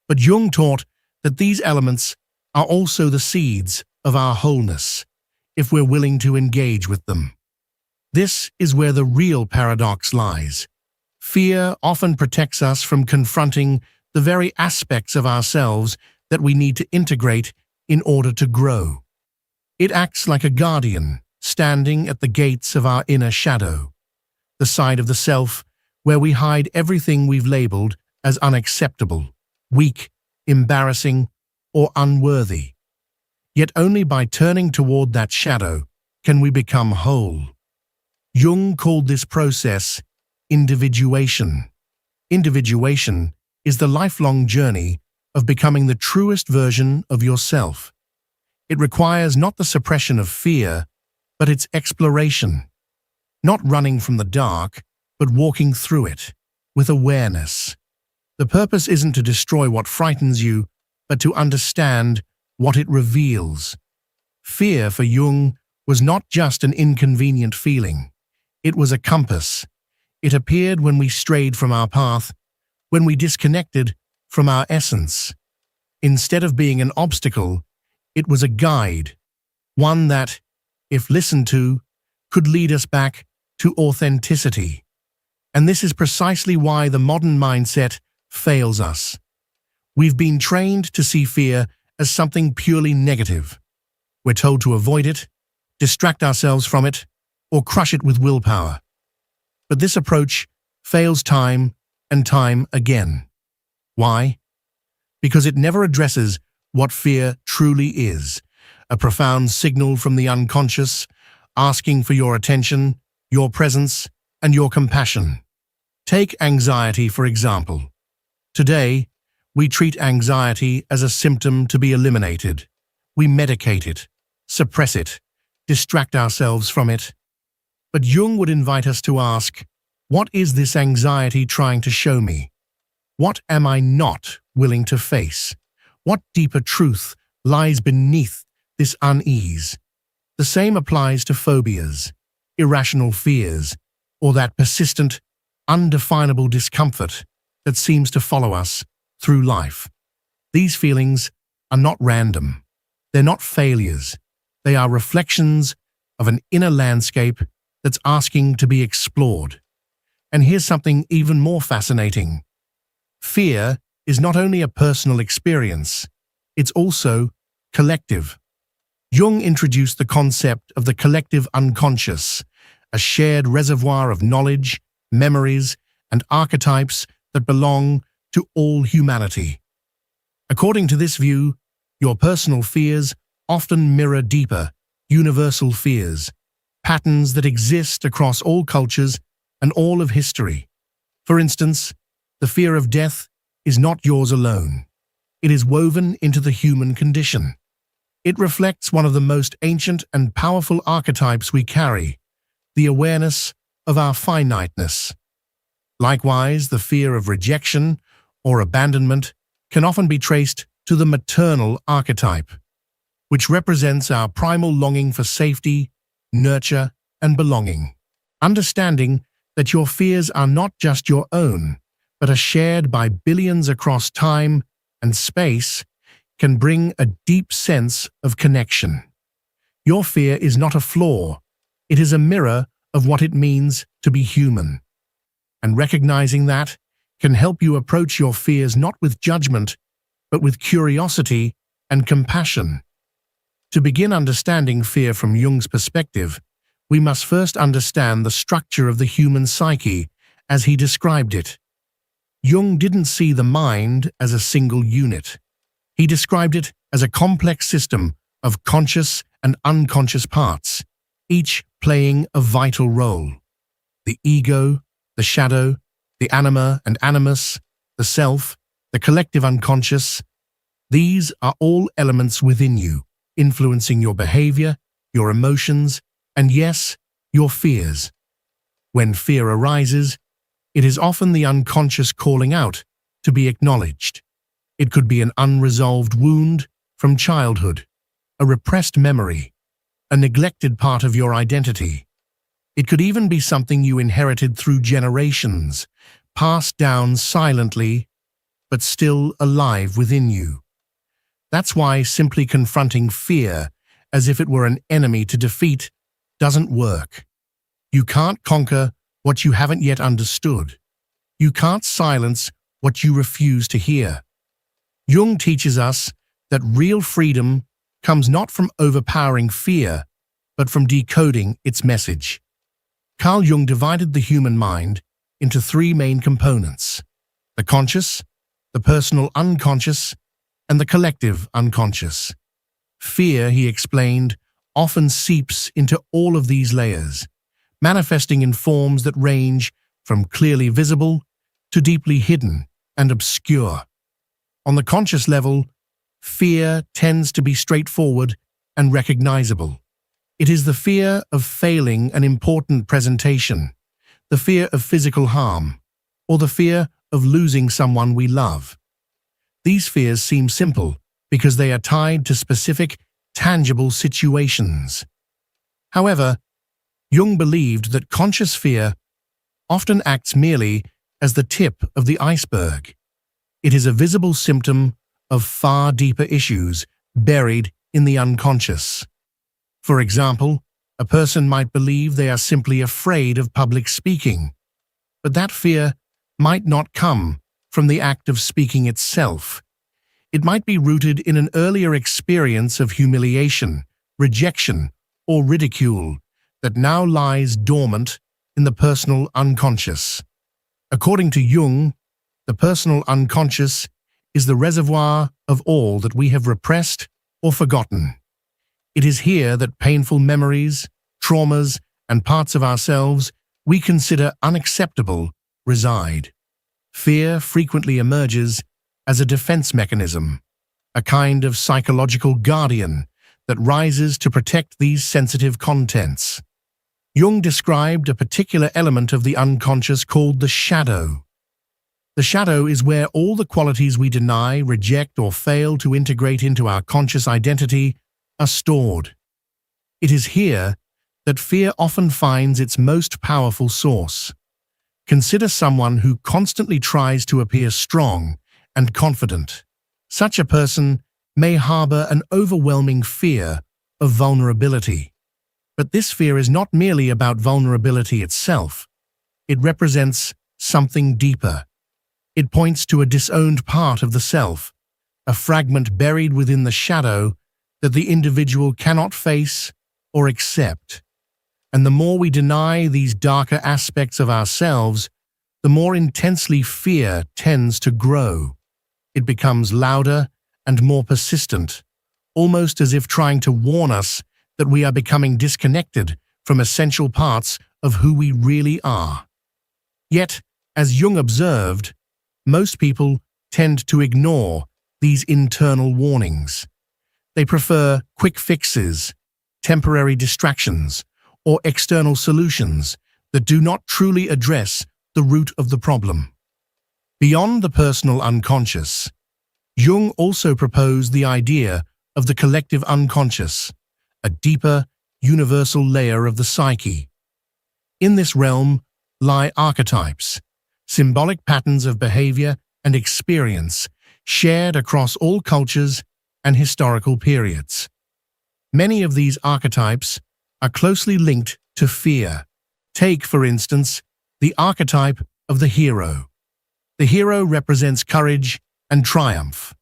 But Jung taught that these elements are also the seeds of our wholeness, if we're willing to engage with them. This is where the real paradox lies. Fear often protects us from confronting the very aspects of ourselves that we need to integrate in order to grow. It acts like a guardian, standing at the gates of our inner shadow, the side of the self where we hide everything we've labeled as unacceptable, weak, embarrassing, or unworthy. Yet only by turning toward that shadow can we become whole. Jung called this process individuation. Individuation is the lifelong journey of becoming the truest version of yourself. It requires not the suppression of fear, but its exploration. Not running from the dark, but walking through it with awareness. The purpose isn't to destroy what frightens you, but to understand what it reveals. Fear for Jung was not just an inconvenient feeling. It was a compass. It appeared when we strayed from our path, when we disconnected from our essence. Instead of being an obstacle, it was a guide, one that, if listened to, could lead us back to authenticity. And this is precisely why the modern mindset fails us. We've been trained to see fear as something purely negative. We're told to avoid it, distract ourselves from it, or crush it with willpower. But this approach fails time and time again. Why? Because it never addresses what fear truly is, a profound signal from the unconscious, asking for your attention, your presence, and your compassion. Take anxiety, for example. Today, we treat anxiety as a symptom to be eliminated. We medicate it, suppress it, distract ourselves from it. But Jung would invite us to ask, what is this anxiety trying to show me? What am I not willing to face? What deeper truth lies beneath this unease? The same applies to phobias, irrational fears, or that persistent, undefinable discomfort that seems to follow us through life. These feelings are not random. They're not failures. They are reflections of an inner landscape that's asking to be explored. And here's something even more fascinating. Fear is not only a personal experience, it's also collective. Jung introduced the concept of the collective unconscious, a shared reservoir of knowledge, memories, and archetypes that belong to all humanity. According to this view, your personal fears often mirror deeper, universal fears, patterns that exist across all cultures and all of history. For instance, the fear of death is not yours alone. It is woven into the human condition. It reflects one of the most ancient and powerful archetypes we carry, the awareness of our finiteness. Likewise, the fear of rejection or abandonment can often be traced to the maternal archetype, which represents our primal longing for safety, nurture, and belonging. Understanding that your fears are not just your own, but are shared by billions across time and space, can bring a deep sense of connection. Your fear is not a flaw, it is a mirror of what it means to be human. And recognizing that can help you approach your fears not with judgment, but with curiosity and compassion. To begin understanding fear from Jung's perspective, we must first understand the structure of the human psyche as he described it. Jung didn't see the mind as a single unit. He described it as a complex system of conscious and unconscious parts, each playing a vital role. The ego, the shadow, the anima and animus, the self, the collective unconscious. These are all elements within you, influencing your behavior, your emotions, and yes, your fears. When fear arises, it is often the unconscious calling out to be acknowledged. It could be an unresolved wound from childhood, a repressed memory, a neglected part of your identity. It could even be something you inherited through generations, passed down silently, but still alive within you. That's why simply confronting fear as if it were an enemy to defeat doesn't work. You can't conquer what you haven't yet understood. You can't silence what you refuse to hear. Jung teaches us that real freedom comes not from overpowering fear, but from decoding its message. Carl Jung divided the human mind into three main components: the conscious, the personal unconscious, and the collective unconscious. Fear, he explained, often seeps into all of these layers, manifesting in forms that range from clearly visible to deeply hidden and obscure. On the conscious level, fear tends to be straightforward and recognizable. It is the fear of failing an important presentation, the fear of physical harm, or the fear of losing someone we love. These fears seem simple because they are tied to specific, tangible situations. However, Jung believed that conscious fear often acts merely as the tip of the iceberg. It is a visible symptom of far deeper issues buried in the unconscious. For example, a person might believe they are simply afraid of public speaking, but that fear might not come from the act of speaking itself. It might be rooted in an earlier experience of humiliation, rejection, or ridicule that now lies dormant in the personal unconscious. According to Jung, the personal unconscious is the reservoir of all that we have repressed or forgotten. It is here that painful memories, traumas, and parts of ourselves we consider unacceptable reside. Fear frequently emerges as a defense mechanism, a kind of psychological guardian that rises to protect these sensitive contents. Jung described a particular element of the unconscious called the shadow. The shadow is where all the qualities we deny, reject, or fail to integrate into our conscious identity are stored. It is here that fear often finds its most powerful source. Consider someone who constantly tries to appear strong and confident. Such a person may harbor an overwhelming fear of vulnerability. But this fear is not merely about vulnerability itself. It represents something deeper. It points to a disowned part of the self, a fragment buried within the shadow that the individual cannot face or accept. And the more we deny these darker aspects of ourselves, the more intensely fear tends to grow. It becomes louder and more persistent, almost as if trying to warn us that we are becoming disconnected from essential parts of who we really are. Yet, as Jung observed, most people tend to ignore these internal warnings. They prefer quick fixes, temporary distractions, or external solutions that do not truly address the root of the problem. Beyond the personal unconscious, Jung also proposed the idea of the collective unconscious, a deeper, universal layer of the psyche. In this realm lie archetypes, symbolic patterns of behavior and experience shared across all cultures and historical periods. Many of these archetypes are closely linked to fear. Take, for instance, the archetype of the hero. The hero represents courage and triumph,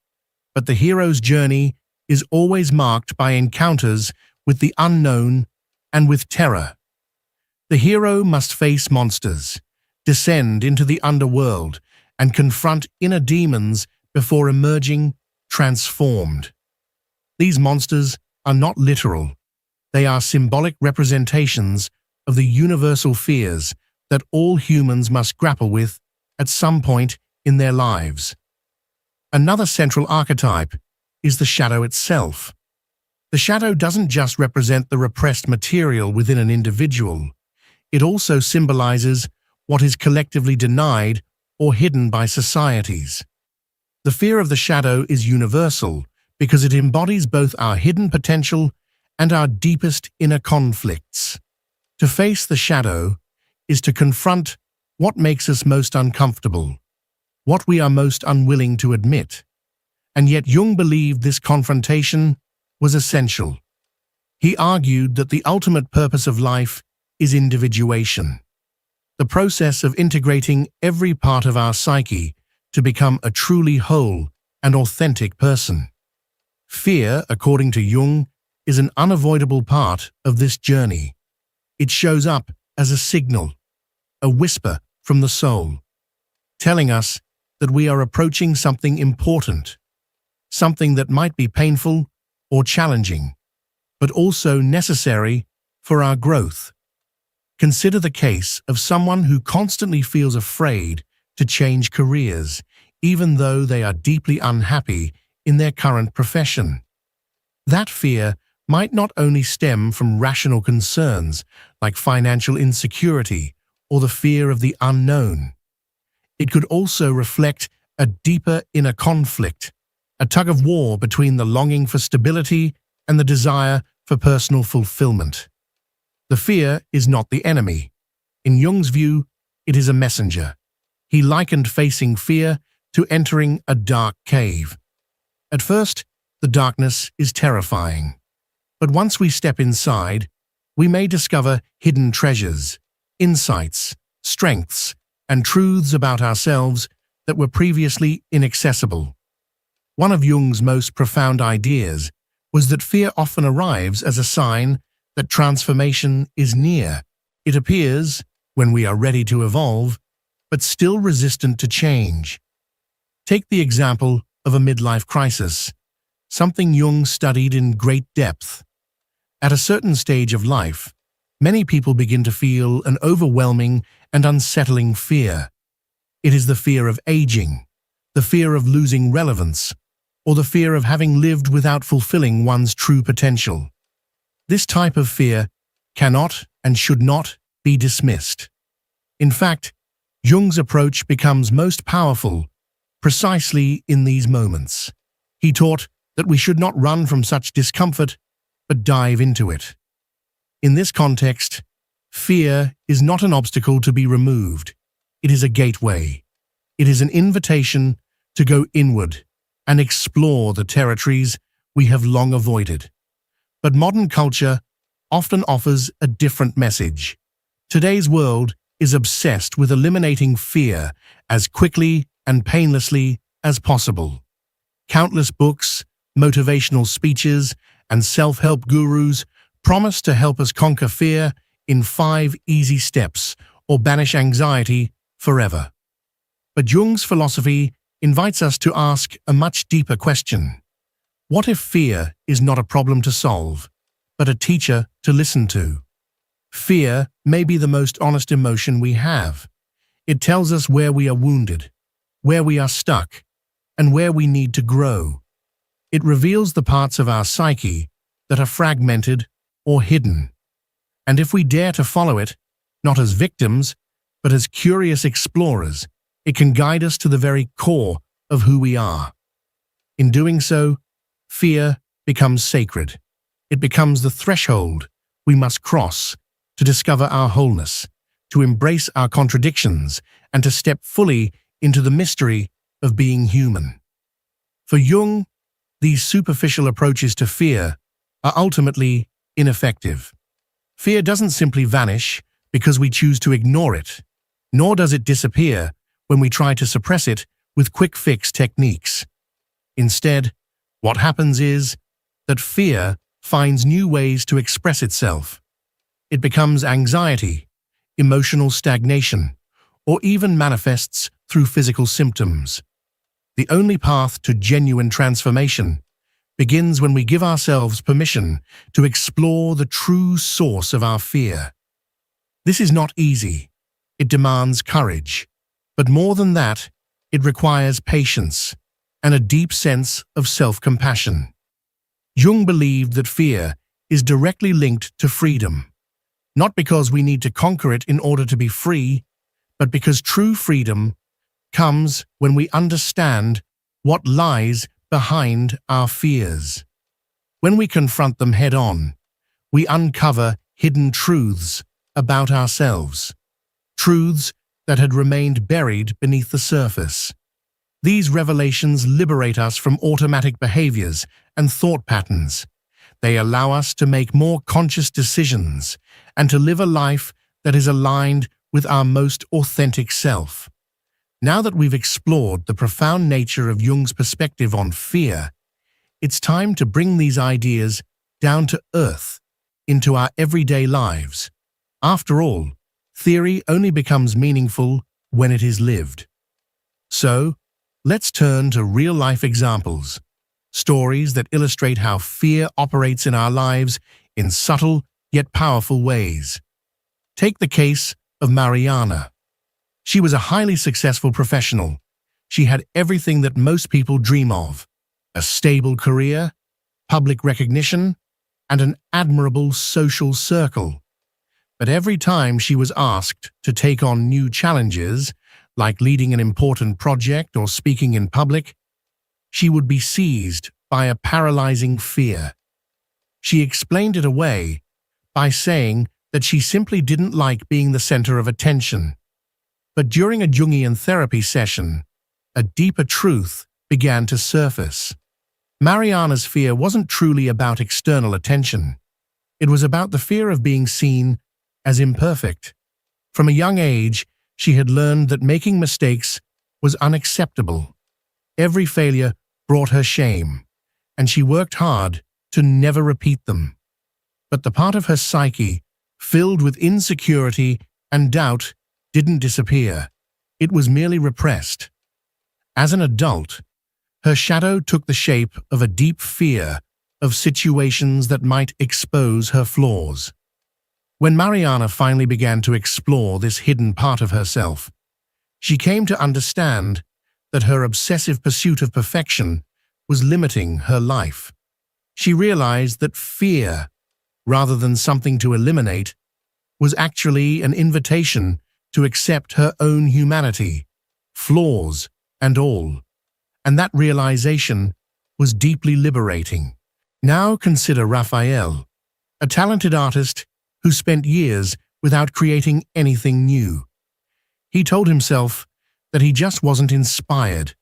but the hero's journey is always marked by encounters with the unknown and with terror. The hero must face monsters, descend into the underworld, and confront inner demons before emerging transformed. These monsters are not literal. They are symbolic representations of the universal fears that all humans must grapple with at some point in their lives. Another central archetype is the shadow itself. The shadow doesn't just represent the repressed material within an individual. It also symbolizes what is collectively denied or hidden by societies. The fear of the shadow is universal because it embodies both our hidden potential and our deepest inner conflicts. To face the shadow is to confront what makes us most uncomfortable, what we are most unwilling to admit, And yet Jung believed this confrontation was essential. He argued that the ultimate purpose of life is individuation, the process of integrating every part of our psyche to become a truly whole and authentic person. Fear, according to Jung, is an unavoidable part of this journey. It shows up as a signal, a whisper from the soul, telling us that we are approaching something important, something that might be painful or challenging, but also necessary for our growth. Consider the case of someone who constantly feels afraid to change careers, even though they are deeply unhappy in their current profession. That fear might not only stem from rational concerns like financial insecurity or the fear of the unknown. It could also reflect a deeper inner conflict, a tug-of-war between the longing for stability and the desire for personal fulfillment. The fear is not the enemy. In Jung's view, it is a messenger. He likened facing fear to entering a dark cave. At first, the darkness is terrifying. But once we step inside, we may discover hidden treasures, insights, strengths, and truths about ourselves that were previously inaccessible. One of Jung's most profound ideas was that fear often arrives as a sign that transformation is near. It appears when we are ready to evolve, but still resistant to change. Take the example of a midlife crisis, something Jung studied in great depth. At a certain stage of life, many people begin to feel an overwhelming and unsettling fear. It is the fear of aging, the fear of losing relevance, or the fear of having lived without fulfilling one's true potential. This type of fear cannot and should not be dismissed. In fact, Jung's approach becomes most powerful precisely in these moments. He taught that we should not run from such discomfort, but dive into it. In this context, fear is not an obstacle to be removed. It is a gateway. It is an invitation to go inward and explore the territories we have long avoided. But modern culture often offers a different message. Today's world is obsessed with eliminating fear as quickly and painlessly as possible. Countless books, motivational speeches, and self-help gurus promise to help us conquer fear in 5 easy steps or banish anxiety forever. But Jung's philosophy invites us to ask a much deeper question. What if fear is not a problem to solve, but a teacher to listen to? Fear may be the most honest emotion we have. It tells us where we are wounded, where we are stuck, and where we need to grow. It reveals the parts of our psyche that are fragmented or hidden. And if we dare to follow it, not as victims, but as curious explorers, it can guide us to the very core of who we are. In doing so, fear becomes sacred. It becomes the threshold we must cross to discover our wholeness, to embrace our contradictions, and to step fully into the mystery of being human. For Jung, these superficial approaches to fear are ultimately ineffective. Fear doesn't simply vanish because we choose to ignore it, nor does it disappear when we try to suppress it with quick-fix techniques. Instead, what happens is that fear finds new ways to express itself. It becomes anxiety, emotional stagnation, or even manifests through physical symptoms. The only path to genuine transformation begins when we give ourselves permission to explore the true source of our fear. This is not easy. It demands courage. But more than that, it requires patience and a deep sense of self-compassion. Jung believed that fear is directly linked to freedom, not because we need to conquer it in order to be free, but because true freedom comes when we understand what lies behind our fears. When we confront them head-on, we uncover hidden truths about ourselves, truths that had remained buried beneath the surface. These revelations liberate us from automatic behaviors and thought patterns. They allow us to make more conscious decisions and to live a life that is aligned with our most authentic self. Now that we've explored the profound nature of Jung's perspective on fear, it's time to bring these ideas down to earth, into our everyday lives. After all, theory only becomes meaningful when it is lived. So, let's turn to real-life examples, stories that illustrate how fear operates in our lives in subtle yet powerful ways. Take the case of Mariana. She was a highly successful professional. She had everything that most people dream of: a stable career, public recognition, and an admirable social circle. But every time she was asked to take on new challenges, like leading an important project or speaking in public, she would be seized by a paralyzing fear. She explained it away by saying that she simply didn't like being the center of attention. But during a Jungian therapy session, a deeper truth began to surface. Mariana's fear wasn't truly about external attention. It was about the fear of being seen as imperfect. From a young age, she had learned that making mistakes was unacceptable. Every failure brought her shame, and she worked hard to never repeat them. But the part of her psyche, filled with insecurity and doubt, didn't disappear. It was merely repressed. As an adult, her shadow took the shape of a deep fear of situations that might expose her flaws. When Mariana finally began to explore this hidden part of herself, she came to understand that her obsessive pursuit of perfection was limiting her life. She realized that fear, rather than something to eliminate, was actually an invitation to accept her own humanity, flaws and all. And that realization was deeply liberating. Now consider Raphael, a talented artist who spent years without creating anything new. He told himself that he just wasn't inspired,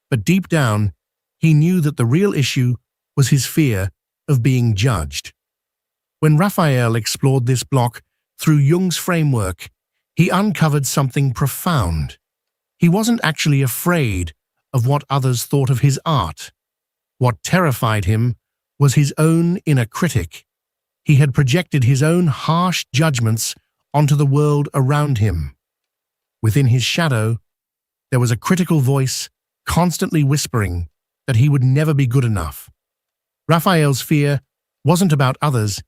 but deep down, he knew that the real issue was his fear of being judged. When Raphael explored this block through Jung's framework, he uncovered something profound. He wasn't actually afraid of what others thought of his art. What terrified him was his own inner critic. He had projected his own harsh judgments onto the world around him. Within his shadow, there was a critical voice constantly whispering that he would never be good enough. Raphael's fear wasn't about others,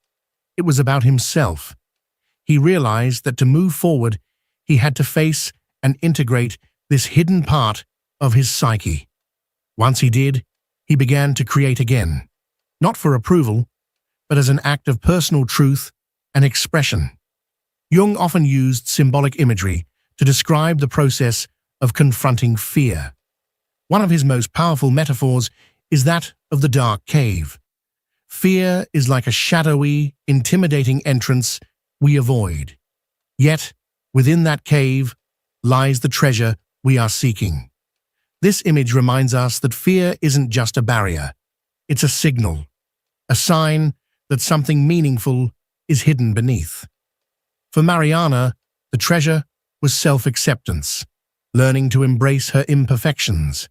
it was about himself. He realized that to move forward, he had to face and integrate this hidden part of his psyche. Once he did, he began to create again, not for approval, but as an act of personal truth and expression. Jung often used symbolic imagery to describe the process of confronting fear. One of his most powerful metaphors is that of the dark cave. Fear is like a shadowy, intimidating entrance we avoid. Yet, within that cave lies the treasure we are seeking. This image reminds us that fear isn't just a barrier. It's a signal, a sign that something meaningful is hidden beneath. For Mariana, the treasure was self-acceptance, learning to embrace her imperfections.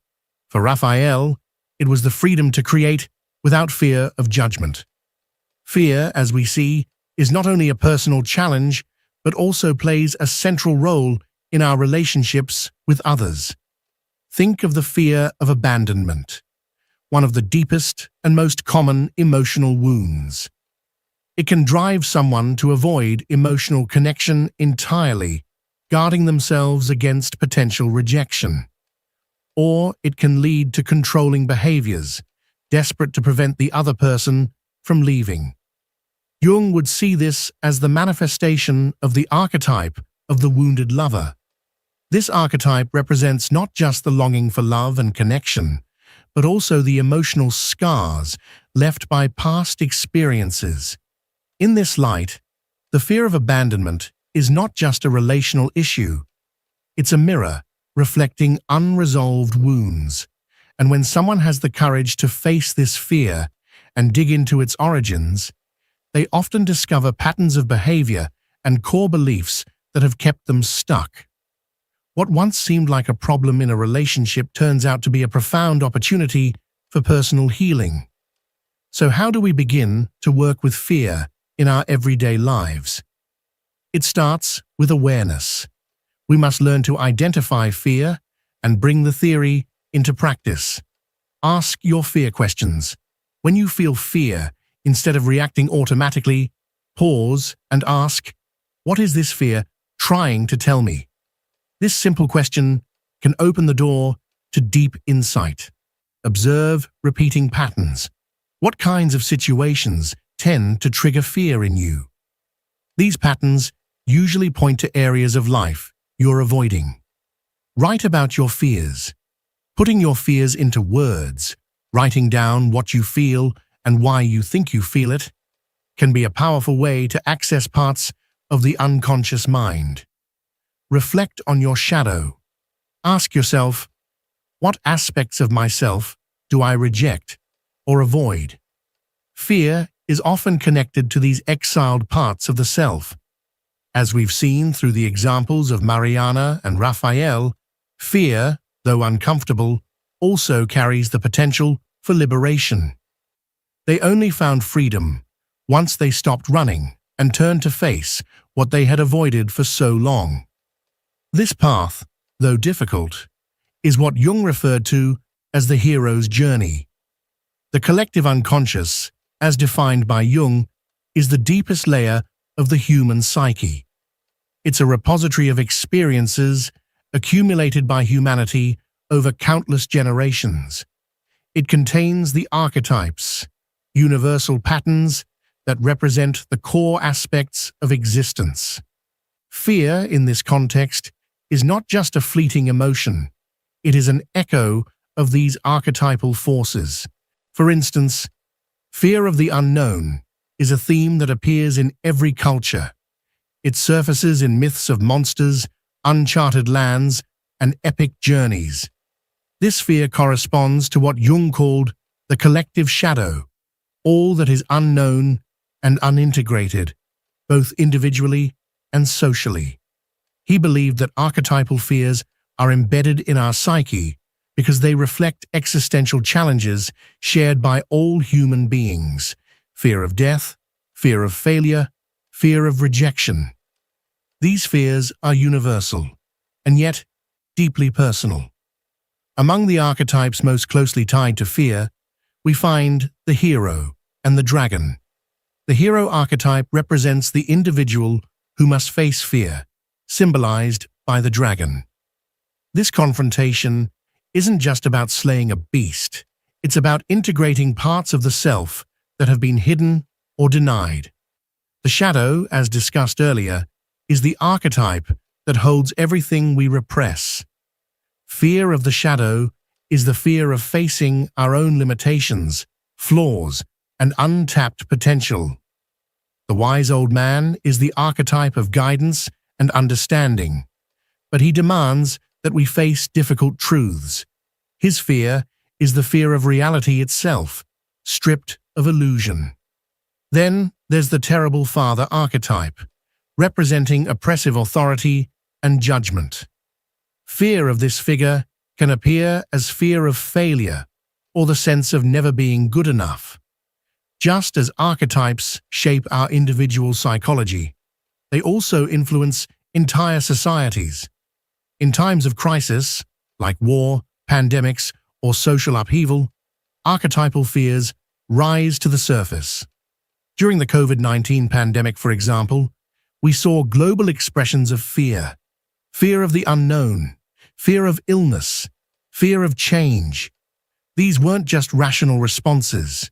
For Raphael, it was the freedom to create without fear of judgment. Fear, as we see, is not only a personal challenge, but also plays a central role in our relationships with others. Think of the fear of abandonment, one of the deepest and most common emotional wounds. It can drive someone to avoid emotional connection entirely, guarding themselves against potential rejection. Or it can lead to controlling behaviors, desperate to prevent the other person from leaving. Jung would see this as the manifestation of the archetype of the wounded lover. This archetype represents not just the longing for love and connection, but also the emotional scars left by past experiences. In this light, the fear of abandonment is not just a relational issue. It's a mirror reflecting unresolved wounds. And when someone has the courage to face this fear and dig into its origins, they often discover patterns of behavior and core beliefs that have kept them stuck. What once seemed like a problem in a relationship turns out to be a profound opportunity for personal healing. So how do we begin to work with fear in our everyday lives? It starts with awareness. We must learn to identify fear and bring the theory into practice. Ask your fear questions. When you feel fear, instead of reacting automatically, pause and ask, "What is this fear trying to tell me?" This simple question can open the door to deep insight. Observe repeating patterns. What kinds of situations tend to trigger fear in you? These patterns usually point to areas of life you're avoiding. Write about your fears. Putting your fears into words, writing down what you feel and why you think you feel it, can be a powerful way to access parts of the unconscious mind. Reflect on your shadow. Ask yourself, what aspects of myself do I reject or avoid? Fear is often connected to these exiled parts of the self. As we've seen through the examples of Mariana and Raphael, fear, though uncomfortable, also carries the potential for liberation. They only found freedom once they stopped running and turned to face what they had avoided for so long. This path, though difficult, is what Jung referred to as the hero's journey. The collective unconscious, as defined by Jung, is the deepest layer of the human psyche. It's a repository of experiences accumulated by humanity over countless generations. It contains the archetypes, universal patterns that represent the core aspects of existence. Fear, in this context, is not just a fleeting emotion. It is an echo of these archetypal forces. For instance, fear of the unknown is a theme that appears in every culture. It surfaces in myths of monsters, uncharted lands, and epic journeys. This fear corresponds to what Jung called the collective shadow, all that is unknown and unintegrated, both individually and socially. He believed that archetypal fears are embedded in our psyche because they reflect existential challenges shared by all human beings: fear of death, fear of failure, fear of rejection. These fears are universal, and yet deeply personal. Among the archetypes most closely tied to fear, we find the hero and the dragon. The hero archetype represents the individual who must face fear, symbolized by the dragon. This confrontation isn't just about slaying a beast, it's about integrating parts of the self that have been hidden or denied. The shadow, as discussed earlier, is the archetype that holds everything we repress. Fear of the shadow is the fear of facing our own limitations, flaws, and untapped potential. The wise old man is the archetype of guidance and understanding, but he demands that we face difficult truths. His fear is the fear of reality itself, stripped of illusion. Then there's the terrible father archetype, representing oppressive authority and judgment. Fear of this figure can appear as fear of failure or the sense of never being good enough. Just as archetypes shape our individual psychology, they also influence entire societies. In times of crisis, like war, pandemics, or social upheaval, archetypal fears rise to the surface. During the COVID-19 pandemic, for example, we saw global expressions of fear. Fear of the unknown, fear of illness, fear of change. These weren't just rational responses.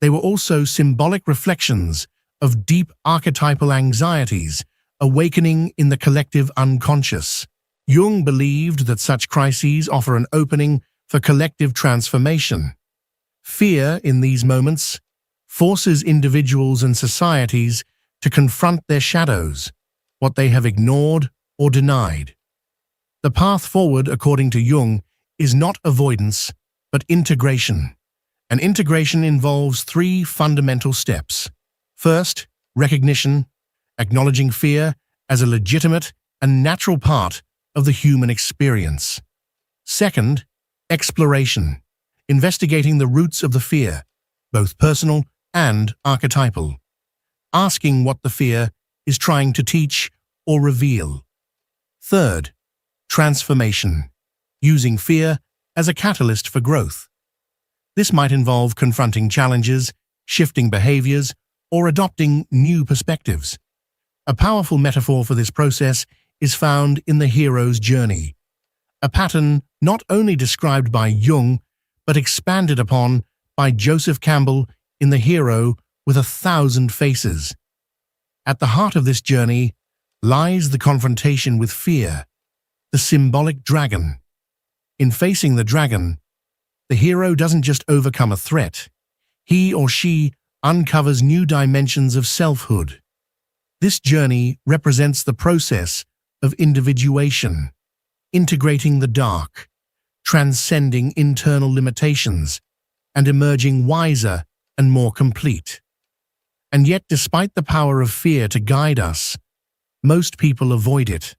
They were also symbolic reflections of deep archetypal anxieties awakening in the collective unconscious. Jung believed that such crises offer an opening for collective transformation. Fear, in these moments, forces individuals and societies to confront their shadows, what they have ignored or denied. The path forward, according to Jung, is not avoidance, but integration. And integration involves three fundamental steps. First, recognition, acknowledging fear as a legitimate and natural part of the human experience. Second, exploration, investigating the roots of the fear, both personal and archetypal, asking what the fear is trying to teach or reveal. Third, transformation, using fear as a catalyst for growth. This might involve confronting challenges, shifting behaviors, or adopting new perspectives. A powerful metaphor for this process is found in the hero's journey, a pattern not only described by Jung, but expanded upon by Joseph Campbell in The Hero with 1,000 Faces. At the heart of this journey lies the confrontation with fear, the symbolic dragon. In facing the dragon, the hero doesn't just overcome a threat. He or she uncovers new dimensions of selfhood. This journey represents the process of individuation, integrating the dark, transcending internal limitations, and emerging wiser and more complete. And yet, despite the power of fear to guide us, most people avoid it.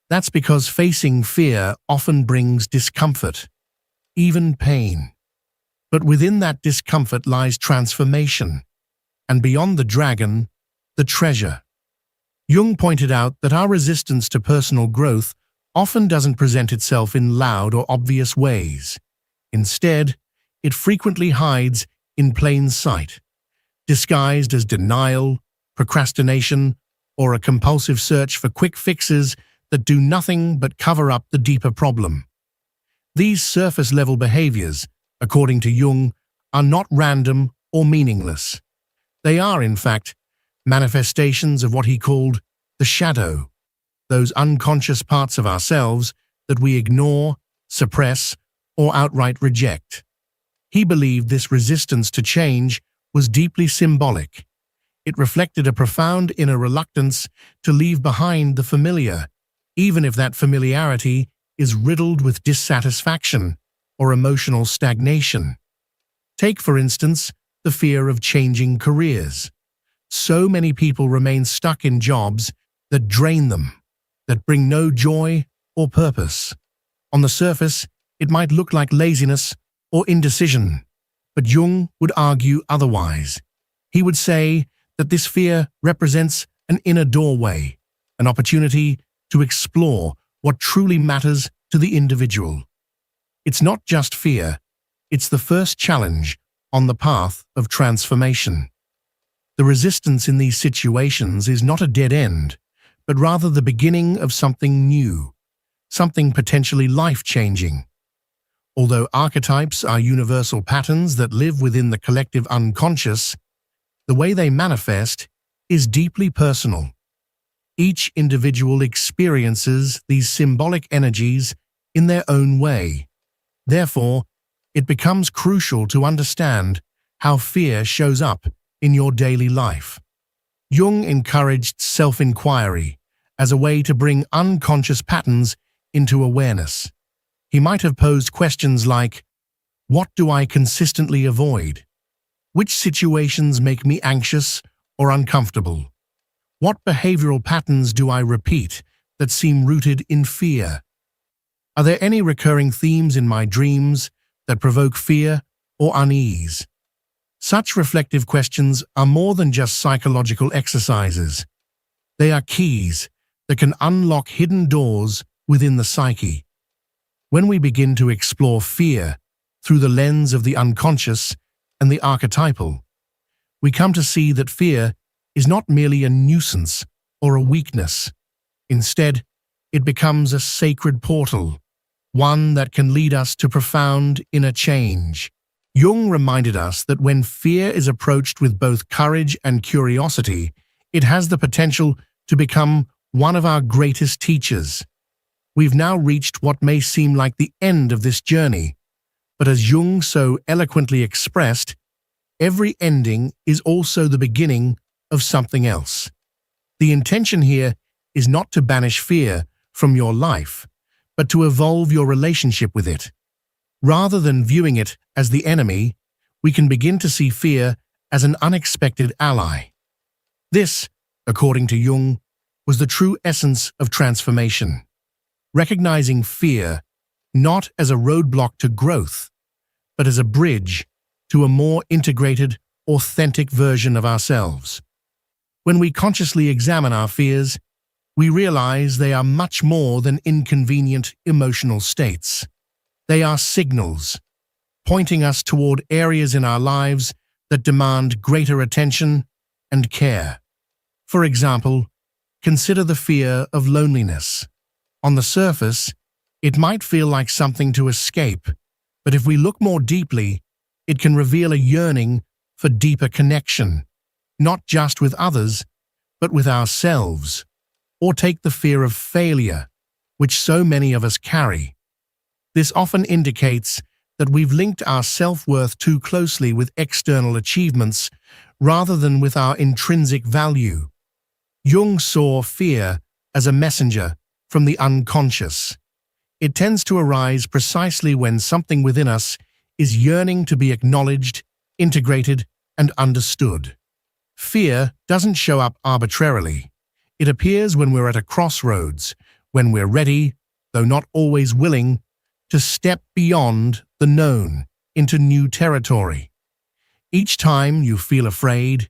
That's because facing fear often brings discomfort, even pain. But within that discomfort lies transformation, and beyond the dragon, the treasure. Jung pointed out that our resistance to personal growth often doesn't present itself in loud or obvious ways. Instead, it frequently hides in plain sight, disguised as denial, procrastination, or a compulsive search for quick fixes that do nothing but cover up the deeper problem. These surface-level behaviors, according to Jung, are not random or meaningless. They are, in fact, manifestations of what he called the shadow, those unconscious parts of ourselves that we ignore, suppress, or outright reject. He believed this resistance to change was deeply symbolic. It reflected a profound inner reluctance to leave behind the familiar, even if that familiarity is riddled with dissatisfaction or emotional stagnation. Take, for instance, the fear of changing careers. So many people remain stuck in jobs that drain them, that bring no joy or purpose. On the surface, it might look like laziness or indecision, but Jung would argue otherwise. He would say that this fear represents an inner doorway, an opportunity to explore what truly matters to the individual. It's not just fear, it's the first challenge on the path of transformation. The resistance in these situations is not a dead end, but rather the beginning of something new, something potentially life-changing. Although archetypes are universal patterns that live within the collective unconscious, the way they manifest is deeply personal. Each individual experiences these symbolic energies in their own way. Therefore, it becomes crucial to understand how fear shows up in your daily life. Jung encouraged self-inquiry as a way to bring unconscious patterns into awareness. He might have posed questions like, what do I consistently avoid? Which situations make me anxious or uncomfortable? What behavioral patterns do I repeat that seem rooted in fear? Are there any recurring themes in my dreams that provoke fear or unease? Such reflective questions are more than just psychological exercises. They are keys that can unlock hidden doors within the psyche. When we begin to explore fear through the lens of the unconscious and the archetypal, we come to see that fear is not merely a nuisance or a weakness. Instead, it becomes a sacred portal, one that can lead us to profound inner change. Jung reminded us that when fear is approached with both courage and curiosity, it has the potential to become one of our greatest teachers. We've now reached what may seem like the end of this journey, but as Jung so eloquently expressed, every ending is also the beginning of something else. The intention here is not to banish fear from your life, but to evolve your relationship with it. Rather than viewing it as the enemy, we can begin to see fear as an unexpected ally. This, according to Jung, was the true essence of transformation. Recognizing fear not as a roadblock to growth, but as a bridge to a more integrated, authentic version of ourselves. When we consciously examine our fears, we realize they are much more than inconvenient emotional states. They are signals, pointing us toward areas in our lives that demand greater attention and care. For example, consider the fear of loneliness. On the surface, it might feel like something to escape, but if we look more deeply, it can reveal a yearning for deeper connection, not just with others, but with ourselves. Or take the fear of failure, which so many of us carry. This often indicates that we've linked our self-worth too closely with external achievements rather than with our intrinsic value. Jung saw fear as a messenger from the unconscious. It tends to arise precisely when something within us is yearning to be acknowledged, integrated, and understood. Fear doesn't show up arbitrarily. It appears when we're at a crossroads, when we're ready, though not always willing, to step beyond the known into new territory. Each time you feel afraid,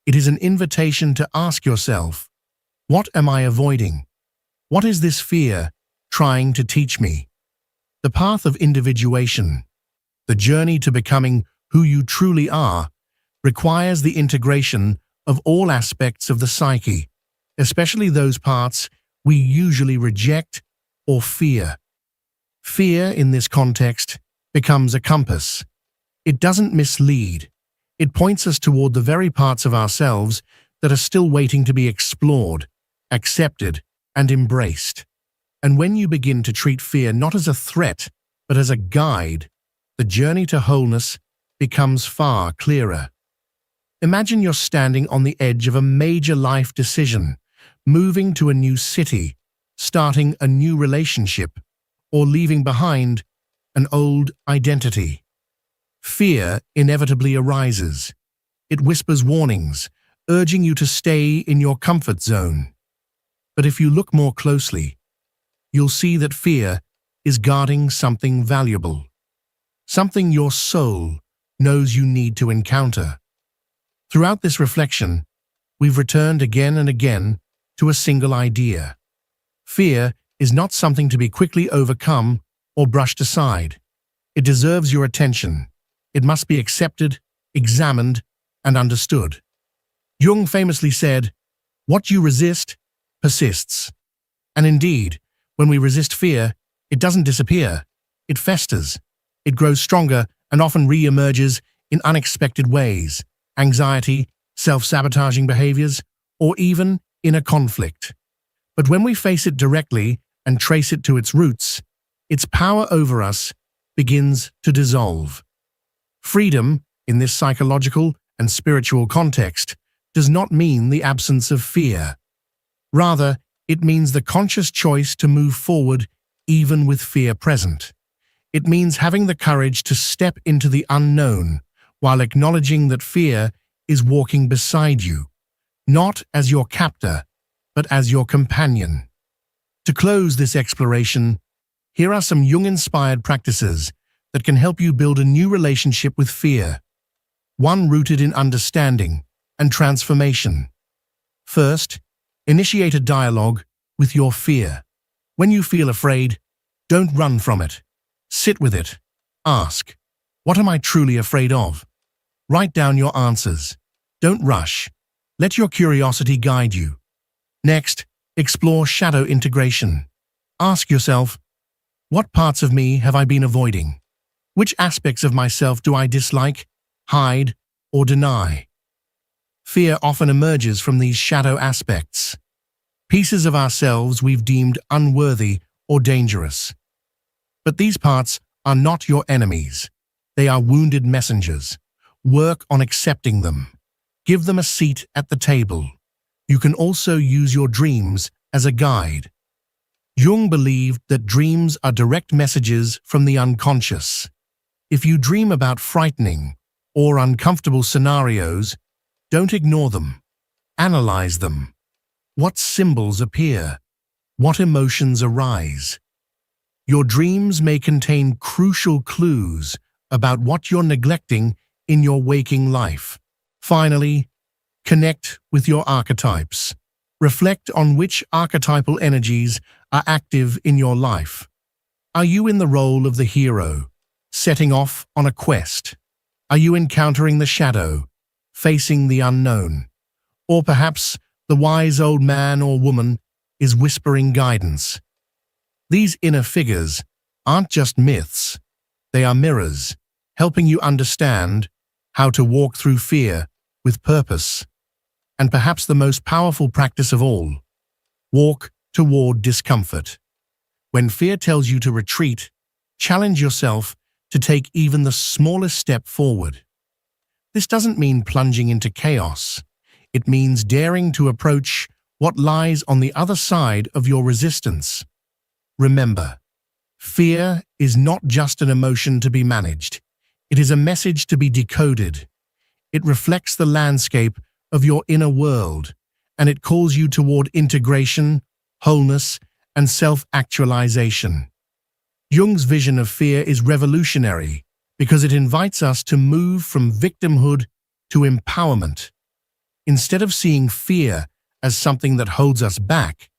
it is an invitation to ask yourself, what am I avoiding? What is this fear trying to teach me? The path of individuation, the journey to becoming who you truly are, requires the integration of all aspects of the psyche, especially those parts we usually reject or fear. Fear, in this context, becomes a compass. It doesn't mislead. It points us toward the very parts of ourselves that are still waiting to be explored, accepted, and embraced. And when you begin to treat fear not as a threat, but as a guide, the journey to wholeness becomes far clearer. Imagine you're standing on the edge of a major life decision, moving to a new city, starting a new relationship, or leaving behind an old identity. Fear inevitably arises. It whispers warnings, urging you to stay in your comfort zone. But if you look more closely, you'll see that fear is guarding something valuable, something your soul knows you need to encounter. Throughout this reflection, we've returned again and again to a single idea. Fear is not something to be quickly overcome or brushed aside. It deserves your attention. It must be accepted, examined, and understood. Jung famously said, "What you resist persists." And indeed, when we resist fear, it doesn't disappear. It festers. It grows stronger and often re-emerges in unexpected ways: anxiety, self-sabotaging behaviors, or even inner conflict. But when we face it directly and trace it to its roots, its power over us begins to dissolve. Freedom, in this psychological and spiritual context, does not mean the absence of fear. Rather, it means the conscious choice to move forward even with fear present. It means having the courage to step into the unknown while acknowledging that fear is walking beside you, not as your captor, but as your companion. To close this exploration, here are some Jung-inspired practices that can help you build a new relationship with fear, one rooted in understanding and transformation. First, initiate a dialogue with your fear. When you feel afraid, don't run from it. Sit with it. Ask, what am I truly afraid of? Write down your answers. Don't rush. Let your curiosity guide you. Next, explore shadow integration. Ask yourself, what parts of me have I been avoiding? Which aspects of myself do I dislike, hide, or deny? Fear often emerges from these shadow aspects, pieces of ourselves we've deemed unworthy or dangerous. But these parts are not your enemies. They are wounded messengers. Work on accepting them. Give them a seat at the table. You can also use your dreams as a guide. Jung believed that dreams are direct messages from the unconscious. If you dream about frightening or uncomfortable scenarios, don't ignore them. Analyze them. What symbols appear? What emotions arise? Your dreams may contain crucial clues about what you're neglecting in your waking life. Finally, connect with your archetypes. Reflect on which archetypal energies are active in your life. Are you in the role of the hero, setting off on a quest? Are you encountering the shadow, facing the unknown? Or perhaps the wise old man or woman is whispering guidance. These inner figures aren't just myths, they are mirrors, helping you understand how to walk through fear with purpose. And perhaps the most powerful practice of all, walk toward discomfort. When fear tells you to retreat, challenge yourself to take even the smallest step forward. This doesn't mean plunging into chaos. It means daring to approach what lies on the other side of your resistance. Remember, fear is not just an emotion to be managed. It is a message to be decoded. It reflects the landscape of your inner world, and it calls you toward integration, wholeness, and self-actualization. Jung's vision of fear is revolutionary because it invites us to move from victimhood to empowerment. Instead of seeing fear as something that holds us back,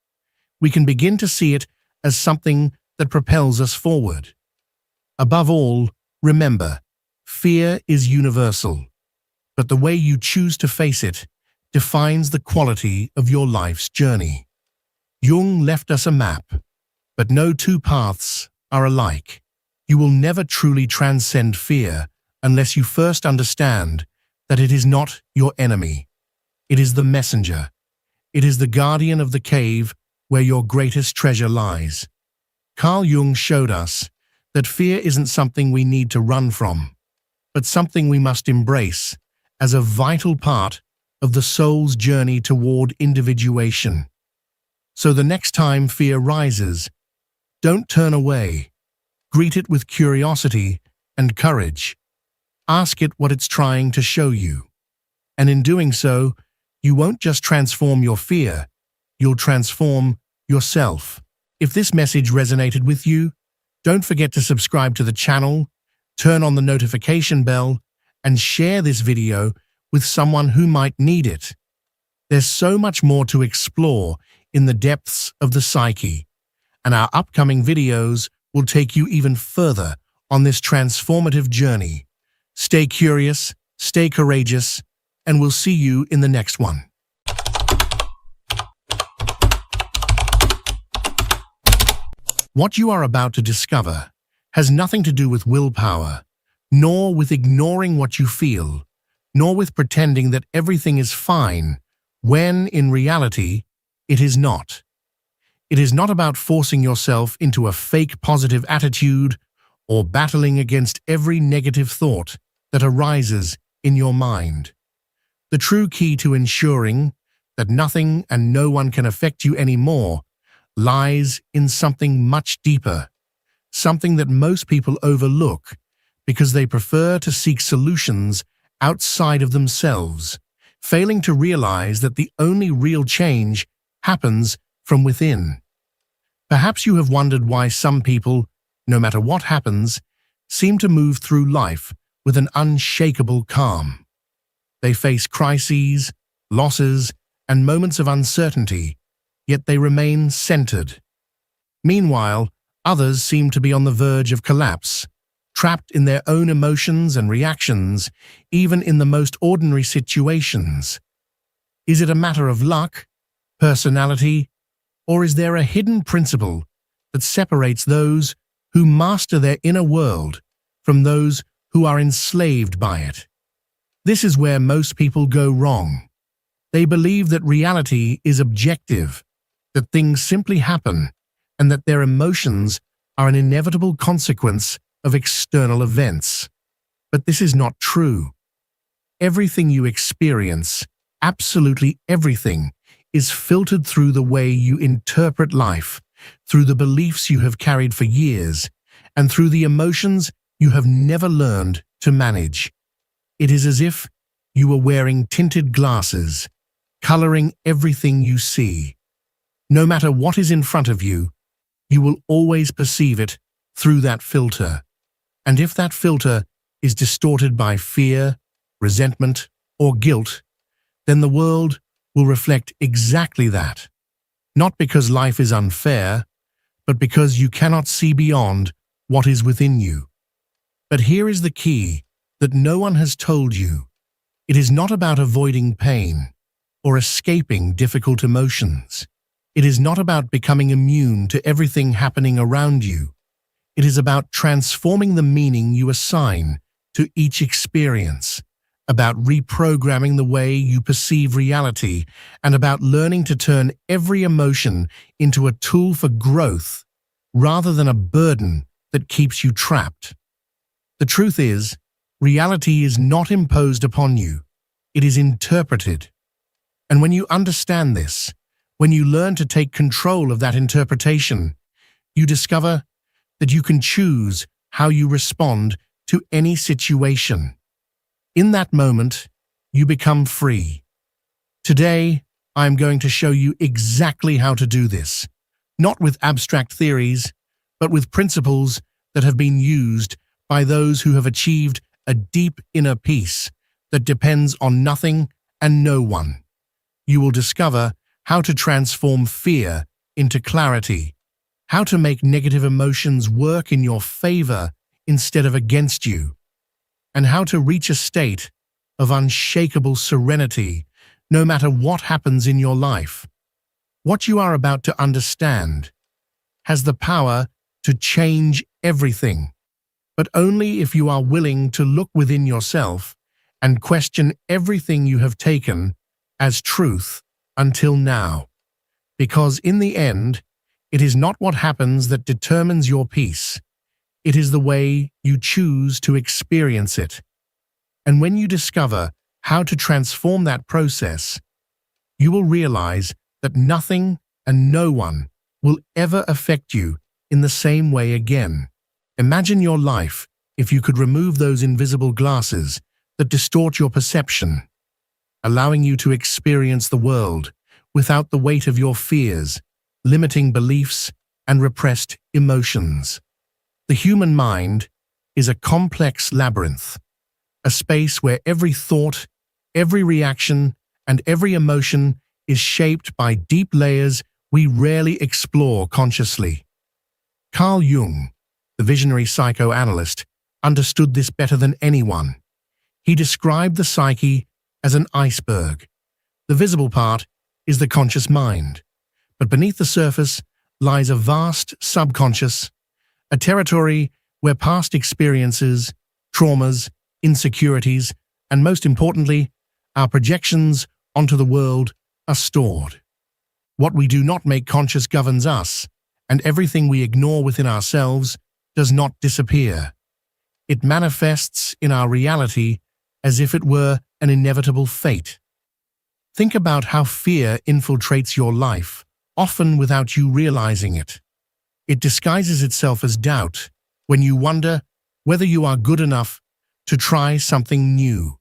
we can begin to see it as something that propels us forward. Above all, remember, fear is universal, but the way you choose to face it defines the quality of your life's journey. Jung left us a map, but no two paths are alike. You will never truly transcend fear unless you first understand that it is not your enemy. It is the messenger. It is the guardian of the cave where your greatest treasure lies. Carl Jung showed us that fear isn't something we need to run from, but something we must embrace as a vital part of the soul's journey toward individuation. So the next time fear rises, don't turn away. Greet it with curiosity and courage. Ask it what it's trying to show you. And in doing so, you won't just transform your fear, you'll transform yourself. If this message resonated with you, don't forget to subscribe to the channel, turn on the notification bell, and share this video with someone who might need it. There's so much more to explore in the depths of the psyche, and our upcoming videos will take you even further on this transformative journey. Stay curious, stay courageous, and we'll see you in the next one. What you are about to discover has nothing to do with willpower, nor with ignoring what you feel, nor with pretending that everything is fine, when, in reality, it is not. It is not about forcing yourself into a fake positive attitude or battling against every negative thought that arises in your mind. The true key to ensuring that nothing and no one can affect you anymore lies in something much deeper, something that most people overlook because they prefer to seek solutions outside of themselves, failing to realize that the only real change happens from within. Perhaps you have wondered why some people, no matter what happens, seem to move through life with an unshakable calm. They face crises, losses, and moments of uncertainty, yet they remain centered. Meanwhile, others seem to be on the verge of collapse, trapped in their own emotions and reactions, even in the most ordinary situations. Is it a matter of luck, personality, or is there a hidden principle that separates those who master their inner world from those who are enslaved by it? This is where most people go wrong. They believe that reality is objective, that things simply happen, and that their emotions are an inevitable consequence of external events. But this is not true. Everything you experience, absolutely everything, is filtered through the way you interpret life through the beliefs you have carried for years, and through the emotions you have never learned to manage. It is as if you were wearing tinted glasses, coloring everything you see. No matter what is in front of you, you will always perceive it through that filter. And if that filter is distorted by fear, resentment, or guilt, then the world will reflect exactly that. Not because life is unfair, but because you cannot see beyond what is within you. But here is the key that no one has told you. It is not about avoiding pain or escaping difficult emotions. It is not about becoming immune to everything happening around you. It is about transforming the meaning you assign to each experience, about reprogramming the way you perceive reality, and about learning to turn every emotion into a tool for growth rather than a burden that keeps you trapped. The truth is, reality is not imposed upon you. It is interpreted. And when you understand this, when you learn to take control of that interpretation, you discover that you can choose how you respond to any situation. In that moment, you become free. Today, I am going to show you exactly how to do this, not with abstract theories, but with principles that have been used by those who have achieved a deep inner peace that depends on nothing and no one. You will discover how to transform fear into clarity, how to make negative emotions work in your favor instead of against you, and how to reach a state of unshakable serenity no matter what happens in your life. What you are about to understand has the power to change everything, but only if you are willing to look within yourself and question everything you have taken as truth until now. Because in the end, it is not what happens that determines your peace. It is the way you choose to experience it. And when you discover how to transform that process, you will realize that nothing and no one will ever affect you in the same way again. Imagine your life if you could remove those invisible glasses that distort your perception, allowing you to experience the world without the weight of your fears, limiting beliefs, and repressed emotions. The human mind is a complex labyrinth, a space where every thought, every reaction, and every emotion is shaped by deep layers we rarely explore consciously. Carl Jung, the visionary psychoanalyst, understood this better than anyone. He described the psyche as an iceberg. The visible part is the conscious mind, but beneath the surface lies a vast subconscious, a territory where past experiences, traumas, insecurities, and most importantly, our projections onto the world are stored. What we do not make conscious governs us, and everything we ignore within ourselves does not disappear. It manifests in our reality as if it were an inevitable fate. Think about how fear infiltrates your life, often without you realizing it. It disguises itself as doubt when you wonder whether you are good enough to try something new.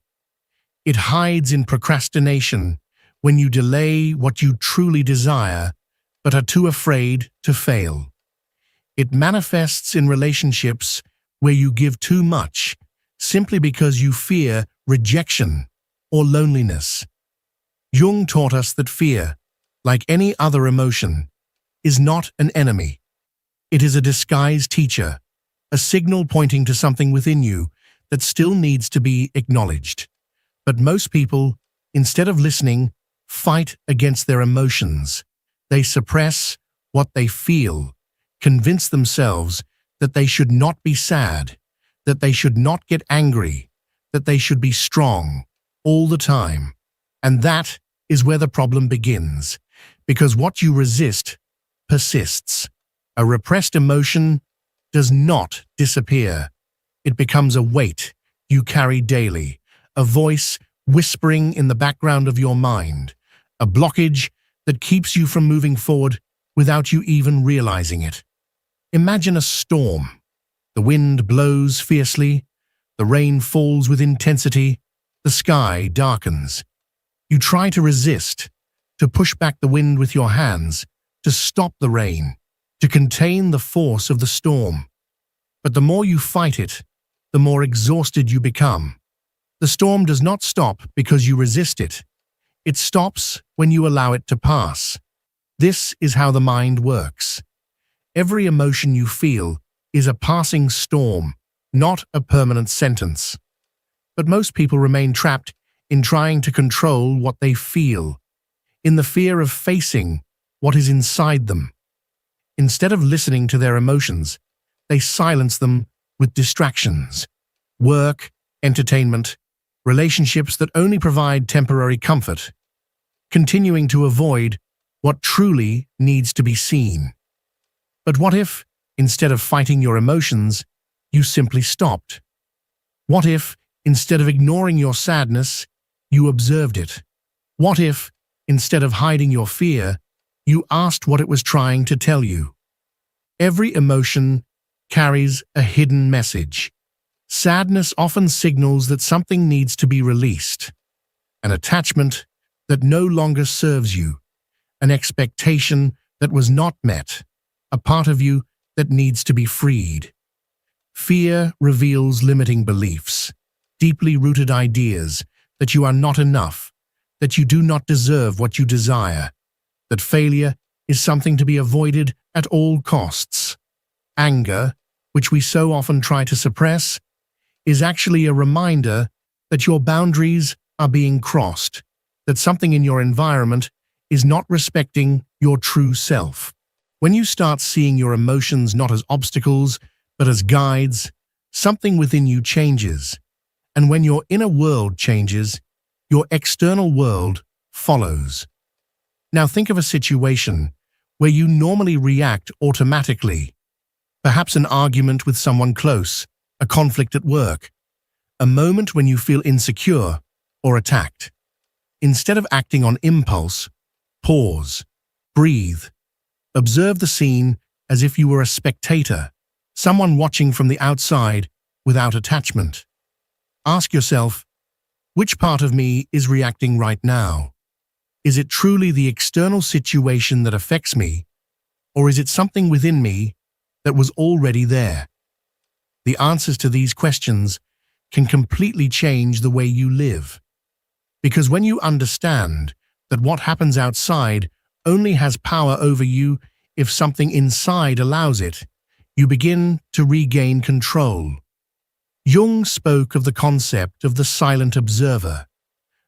It hides in procrastination when you delay what you truly desire but are too afraid to fail. It manifests in relationships where you give too much simply because you fear rejection or loneliness. Jung taught us that fear, like any other emotion, is not an enemy. It is a disguised teacher, a signal pointing to something within you that still needs to be acknowledged. But most people, instead of listening, fight against their emotions. They suppress what they feel, convince themselves that they should not be sad, that they should not get angry, that they should be strong all the time. And that is where the problem begins, because what you resist persists. A repressed emotion does not disappear. It becomes a weight you carry daily, a voice whispering in the background of your mind, a blockage that keeps you from moving forward without you even realizing it. Imagine a storm. The wind blows fiercely, the rain falls with intensity, the sky darkens. You try to resist, to push back the wind with your hands, to stop the rain, to contain the force of the storm. But the more you fight it, the more exhausted you become. The storm does not stop because you resist it. It stops when you allow it to pass. This is how the mind works. Every emotion you feel is a passing storm, not a permanent sentence. But most people remain trapped in trying to control what they feel, in the fear of facing what is inside them. Instead of listening to their emotions, they silence them with distractions, work, entertainment, relationships that only provide temporary comfort, continuing to avoid what truly needs to be seen. But what if, instead of fighting your emotions, you simply stopped? What if, instead of ignoring your sadness, you observed it? What if, instead of hiding your fear, you asked what it was trying to tell you? Every emotion carries a hidden message. Sadness often signals that something needs to be released. An attachment that no longer serves you. An expectation that was not met. A part of you that needs to be freed. Fear reveals limiting beliefs, deeply rooted ideas that you are not enough, that you do not deserve what you desire, that failure is something to be avoided at all costs. Anger, which we so often try to suppress, is actually a reminder that your boundaries are being crossed, that something in your environment is not respecting your true self. When you start seeing your emotions not as obstacles, but as guides, something within you changes. And when your inner world changes, your external world follows. Now think of a situation where you normally react automatically. Perhaps an argument with someone close, a conflict at work, a moment when you feel insecure or attacked. Instead of acting on impulse, pause, breathe, observe the scene as if you were a spectator, someone watching from the outside without attachment. Ask yourself, which part of me is reacting right now? Is it truly the external situation that affects me, or is it something within me that was already there? The answers to these questions can completely change the way you live. Because when you understand that what happens outside only has power over you if something inside allows it, you begin to regain control. Jung spoke of the concept of the silent observer,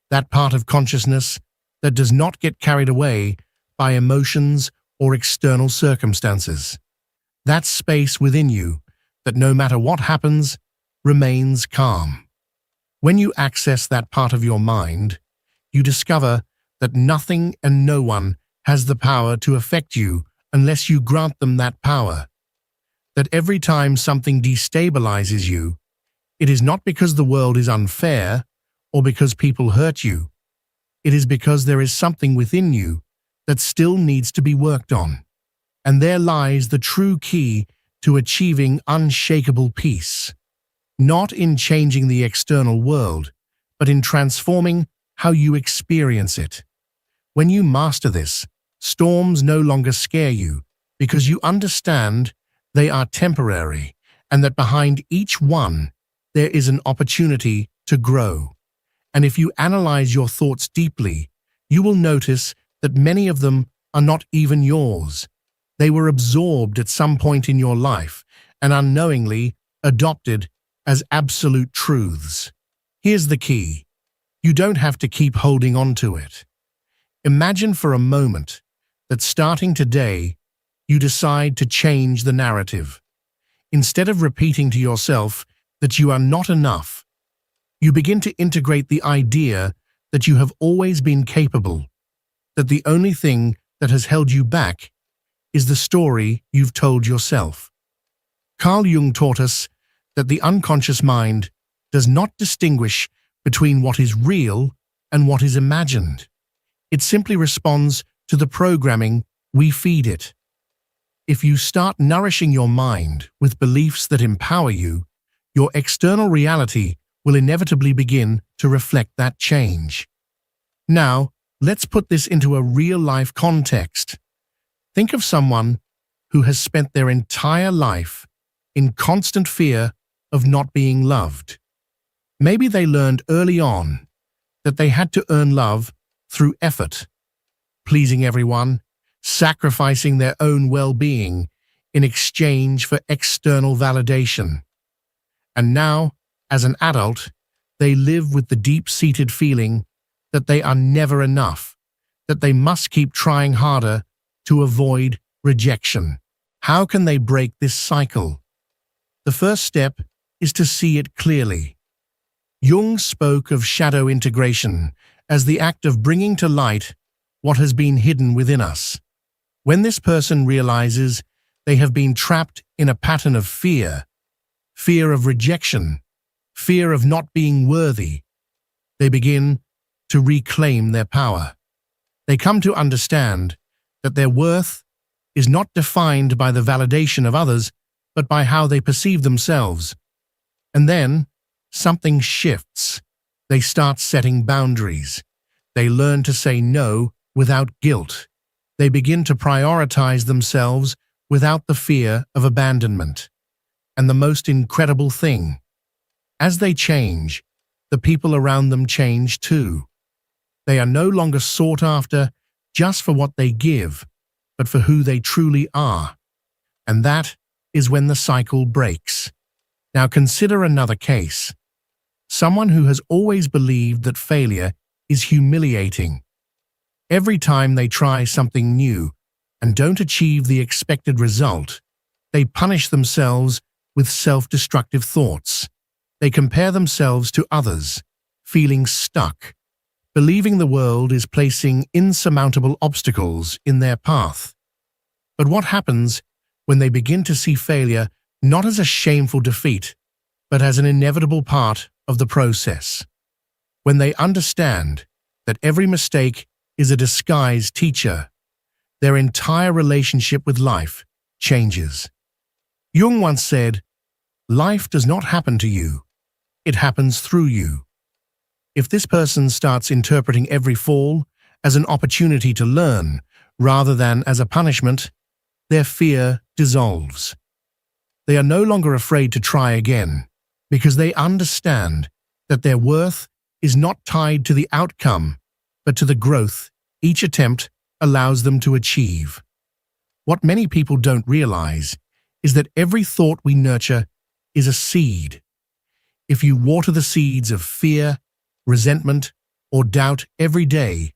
that part of consciousness that does not get carried away by emotions or external circumstances. That space within you that no matter what happens, remains calm. When you access that part of your mind, you discover that nothing and no one has the power to affect you unless you grant them that power. That every time something destabilizes you, it is not because the world is unfair or because people hurt you. It is because there is something within you that still needs to be worked on. And there lies the true key to achieving unshakable peace. Not in changing the external world, but in transforming how you experience it. When you master this, storms no longer scare you because you understand they are temporary and that behind each one there is an opportunity to grow. And if you analyze your thoughts deeply, you will notice that many of them are not even yours. They were absorbed at some point in your life and unknowingly adopted as absolute truths. Here's the key. You don't have to keep holding on to it. Imagine for a moment that starting today, you decide to change the narrative. Instead of repeating to yourself that you are not enough, you begin to integrate the idea that you have always been capable, that the only thing that has held you back is the story you've told yourself. Carl Jung taught us that the unconscious mind does not distinguish between what is real and what is imagined. It simply responds to the programming we feed it. If you start nourishing your mind with beliefs that empower you, your external reality will inevitably begin to reflect that change. Now, let's put this into a real-life context. Think of someone who has spent their entire life in constant fear of not being loved. Maybe they learned early on that they had to earn love through effort, pleasing everyone, sacrificing their own well-being in exchange for external validation. And now, as an adult, they live with the deep-seated feeling that they are never enough, that they must keep trying harder to avoid rejection. How can they break this cycle? The first step is to see it clearly. Jung spoke of shadow integration as the act of bringing to light what has been hidden within us. When this person realizes they have been trapped in a pattern of fear of rejection, fear of not being worthy, they begin to reclaim their power. They come to understand that their worth is not defined by the validation of others, but by how they perceive themselves. And then, something shifts. They start setting boundaries. They learn to say no without guilt. They begin to prioritize themselves without the fear of abandonment. And the most incredible thing, as they change, the people around them change too. They are no longer sought after just for what they give, but for who they truly are. And that is when the cycle breaks. Now consider another case. Someone who has always believed that failure is humiliating. Every time they try something new and don't achieve the expected result, they punish themselves with self-destructive thoughts. They compare themselves to others, feeling stuck, believing the world is placing insurmountable obstacles in their path. But what happens when they begin to see failure not as a shameful defeat, but as an inevitable part of the process? When they understand that every mistake is a disguised teacher, their entire relationship with life changes. Jung once said, "Life does not happen to you, it happens through you." If this person starts interpreting every fall as an opportunity to learn rather than as a punishment, their fear dissolves. They are no longer afraid to try again because they understand that their worth is not tied to the outcome, but to the growth each attempt allows them to achieve. What many people don't realize is that every thought we nurture is a seed. If you water the seeds of fear, resentment, or doubt every day,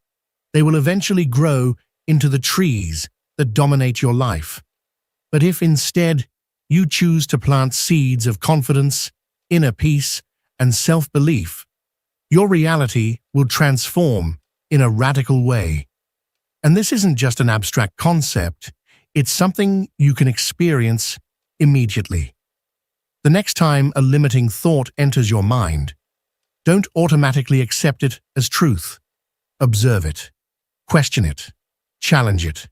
they will eventually grow into the trees that dominate your life. But if instead you choose to plant seeds of confidence, inner peace, and self-belief, your reality will transform in a radical way. And this isn't just an abstract concept, it's something you can experience immediately. The next time a limiting thought enters your mind, don't automatically accept it as truth. Observe it, question it, challenge it.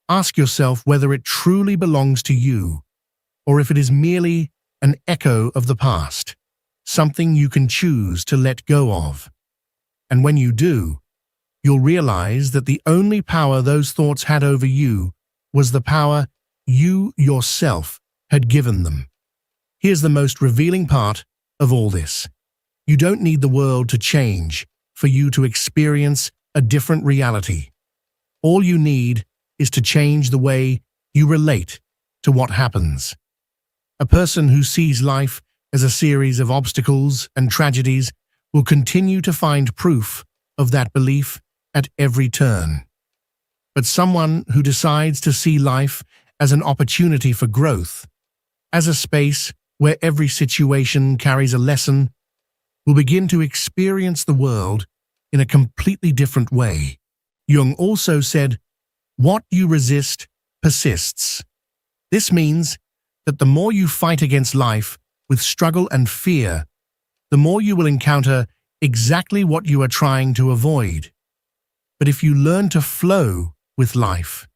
Ask yourself whether it truly belongs to you, or if it is merely an echo of the past, something you can choose to let go of. And when you do, you'll realize that the only power those thoughts had over you was the power you yourself had given them. Here's the most revealing part of all this. You don't need the world to change for you to experience a different reality. All you need is to change the way you relate to what happens. A person who sees life as a series of obstacles and tragedies will continue to find proof of that belief at every turn. But someone who decides to see life as an opportunity for growth, as a space where every situation carries a lesson, will begin to experience the world in a completely different way. Jung also said, "What you resist persists." This means that the more you fight against life with struggle and fear, the more you will encounter exactly what you are trying to avoid. But if you learn to flow with life,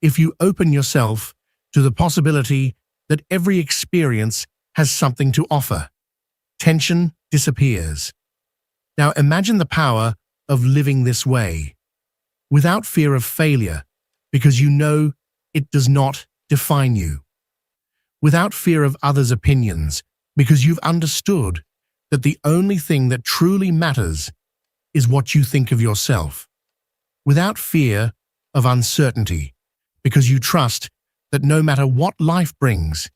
if you open yourself to the possibility that every experience has something to offer. Tension disappears. Now imagine the power of living this way, without fear of failure, because you know it does not define you. Without fear of others' opinions, because you've understood that the only thing that truly matters is what you think of yourself. Without fear of uncertainty, because you trust that no matter what life brings,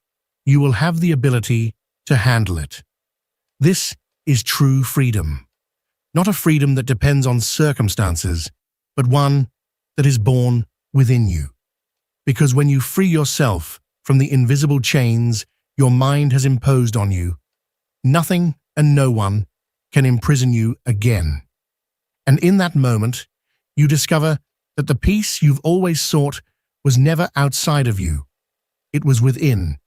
you will have the ability to handle it. This is true freedom. Not a freedom that depends on circumstances, but one that is born within you. Because when you free yourself from the invisible chains your mind has imposed on you, nothing and no one can imprison you again. And in that moment, you discover that the peace you've always sought was never outside of you. It was within,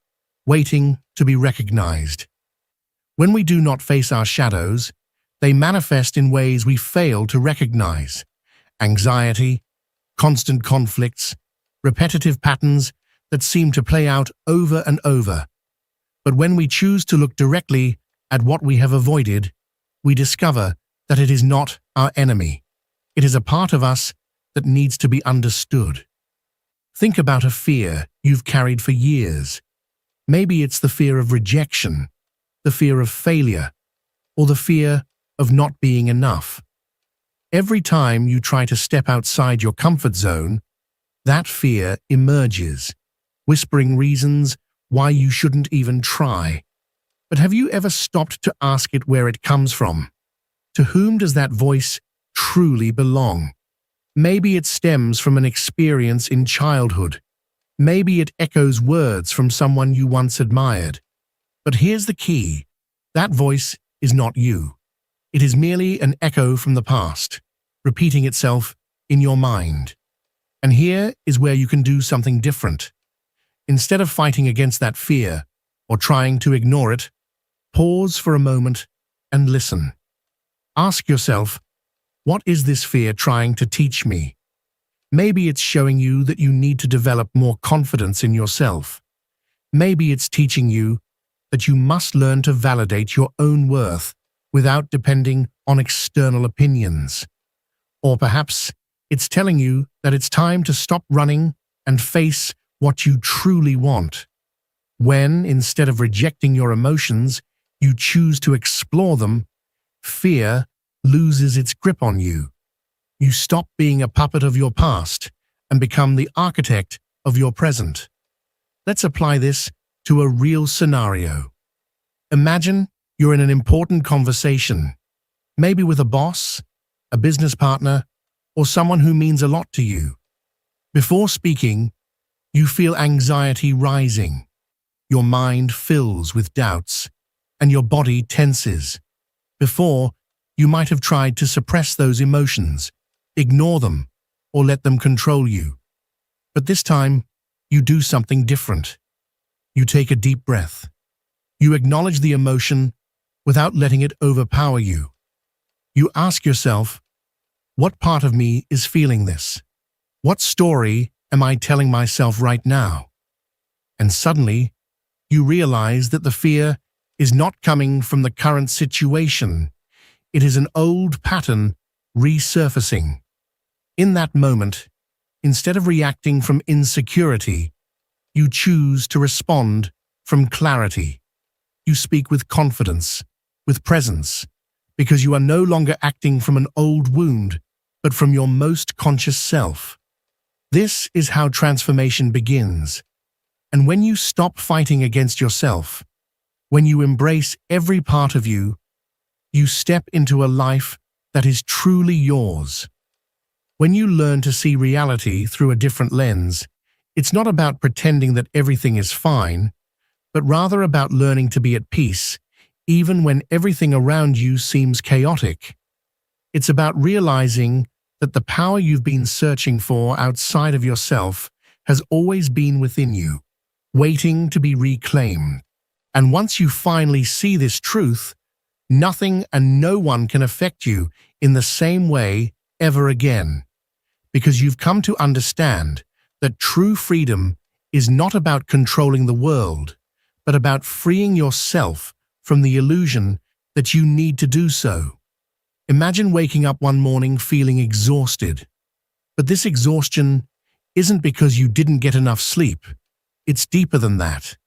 waiting to be recognized. When we do not face our shadows, they manifest in ways we fail to recognize. Anxiety, constant conflicts, repetitive patterns that seem to play out over and over. But when we choose to look directly at what we have avoided, we discover that it is not our enemy. It is a part of us that needs to be understood. Think about a fear you've carried for years. Maybe it's the fear of rejection, the fear of failure, or the fear of not being enough. Every time you try to step outside your comfort zone, that fear emerges, whispering reasons why you shouldn't even try. But have you ever stopped to ask it where it comes from? To whom does that voice truly belong? Maybe it stems from an experience in childhood. Maybe it echoes words from someone you once admired. But here's the key. That voice is not you. It is merely an echo from the past, repeating itself in your mind. And here is where you can do something different. Instead of fighting against that fear or trying to ignore it, pause for a moment and listen. Ask yourself, what is this fear trying to teach me? Maybe it's showing you that you need to develop more confidence in yourself. Maybe it's teaching you that you must learn to validate your own worth without depending on external opinions. Or perhaps it's telling you that it's time to stop running and face what you truly want. When, instead of rejecting your emotions, you choose to explore them, fear loses its grip on you. You stop being a puppet of your past and become the architect of your present. Let's apply this to a real scenario. Imagine you're in an important conversation, maybe with a boss, a business partner, or someone who means a lot to you. Before speaking, you feel anxiety rising. Your mind fills with doubts, and your body tenses. Before, you might have tried to suppress those emotions, ignore them, or let them control you. But this time, you do something different. You take a deep breath. You acknowledge the emotion without letting it overpower you. You ask yourself, what part of me is feeling this? What story am I telling myself right now? And suddenly, you realize that the fear is not coming from the current situation. It is an old pattern resurfacing. In that moment, instead of reacting from insecurity, you choose to respond from clarity. You speak with confidence, with presence, because you are no longer acting from an old wound, but from your most conscious self. This is how transformation begins. And when you stop fighting against yourself, when you embrace every part of you, you step into a life that is truly yours. When you learn to see reality through a different lens, it's not about pretending that everything is fine, but rather about learning to be at peace, even when everything around you seems chaotic. It's about realizing that the power you've been searching for outside of yourself has always been within you, waiting to be reclaimed. And once you finally see this truth, nothing and no one can affect you in the same way ever again, because you've come to understand that true freedom is not about controlling the world, but about freeing yourself from the illusion that you need to do so. Imagine waking up one morning feeling exhausted. But this exhaustion isn't because you didn't get enough sleep. It's deeper than that.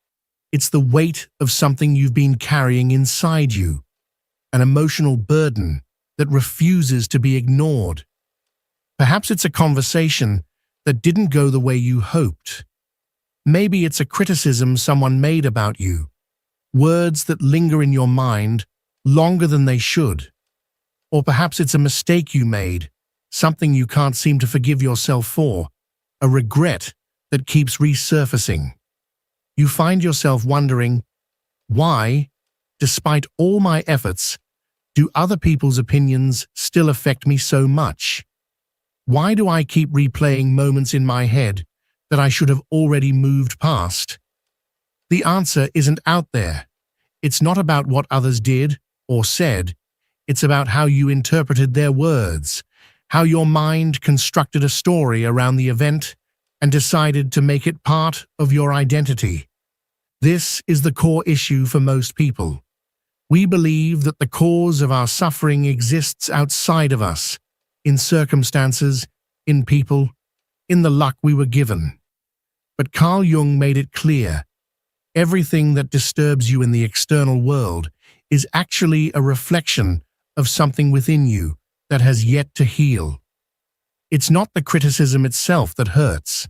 It's the weight of something you've been carrying inside you, an emotional burden that refuses to be ignored. Perhaps it's a conversation that didn't go the way you hoped. Maybe it's a criticism someone made about you, words that linger in your mind longer than they should. Or perhaps it's a mistake you made, something you can't seem to forgive yourself for, a regret that keeps resurfacing. You find yourself wondering, why, despite all my efforts, do other people's opinions still affect me so much? Why do I keep replaying moments in my head that I should have already moved past? The answer isn't out there. It's not about what others did or said. It's about how you interpreted their words, how your mind constructed a story around the event and decided to make it part of your identity. This is the core issue for most people. We believe that the cause of our suffering exists outside of us, in circumstances, in people, in the luck we were given. But Carl Jung made it clear, everything that disturbs you in the external world is actually a reflection of something within you that has yet to heal. It's not the criticism itself that hurts.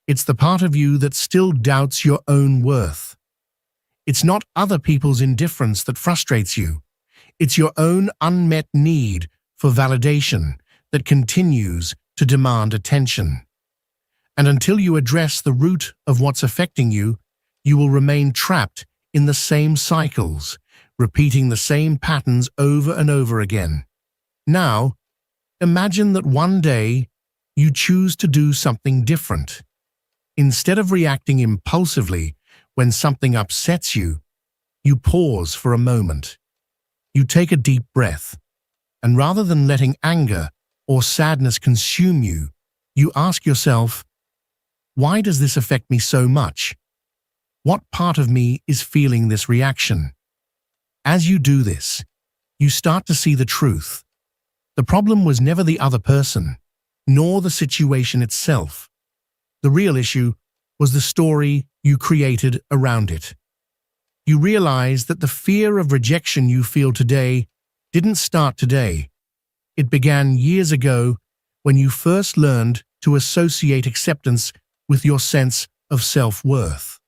It's the part of you that still doubts your own worth. It's not other people's indifference that frustrates you. It's your own unmet need for validation that continues to demand attention. And until you address the root of what's affecting you, you will remain trapped in the same cycles, repeating the same patterns over and over again. Now, imagine that one day you choose to do something different. Instead of reacting impulsively when something upsets you, you pause for a moment. You take a deep breath, and rather than letting anger or sadness consume you, you ask yourself, why does this affect me so much? What part of me is feeling this reaction? As you do this, you start to see the truth. The problem was never the other person, nor the situation itself. The real issue was the story you created around it. You realize that the fear of rejection you feel today didn't start today. It began years ago when you first learned to associate acceptance with your sense of self-worth.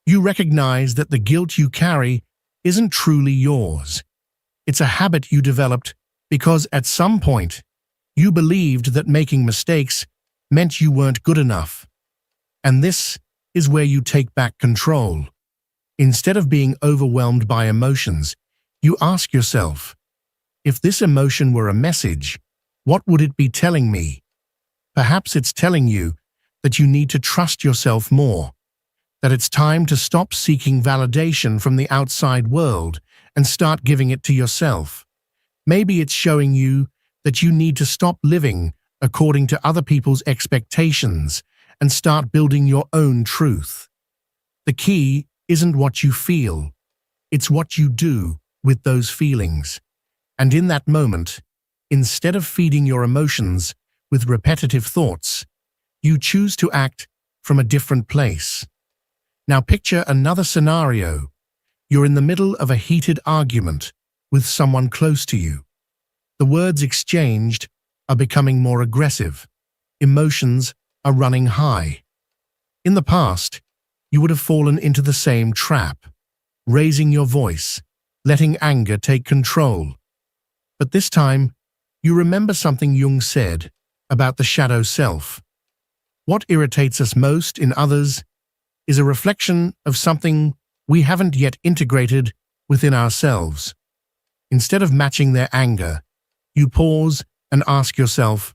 You recognize that the guilt you carry isn't truly yours. It's a habit you developed because at some point you believed that making mistakes meant you weren't good enough. And this is where you take back control. Instead of being overwhelmed by emotions, you ask yourself, if this emotion were a message, what would it be telling me? Perhaps it's telling you that you need to trust yourself more, that it's time to stop seeking validation from the outside world and start giving it to yourself. Maybe it's showing you that you need to stop living according to other people's expectations and start building your own truth. The key isn't what you feel, it's what you do with those feelings. And in that moment, instead of feeding your emotions with repetitive thoughts, you choose to act from a different place. Now picture another scenario. You're in the middle of a heated argument with someone close to you. The words exchanged are becoming more aggressive. Emotions are running high. In the past, you would have fallen into the same trap, raising your voice, letting anger take control. But this time, you remember something Jung said about the shadow self. What irritates us most in others is a reflection of something we haven't yet integrated within ourselves. Instead of matching their anger, you pause and ask yourself,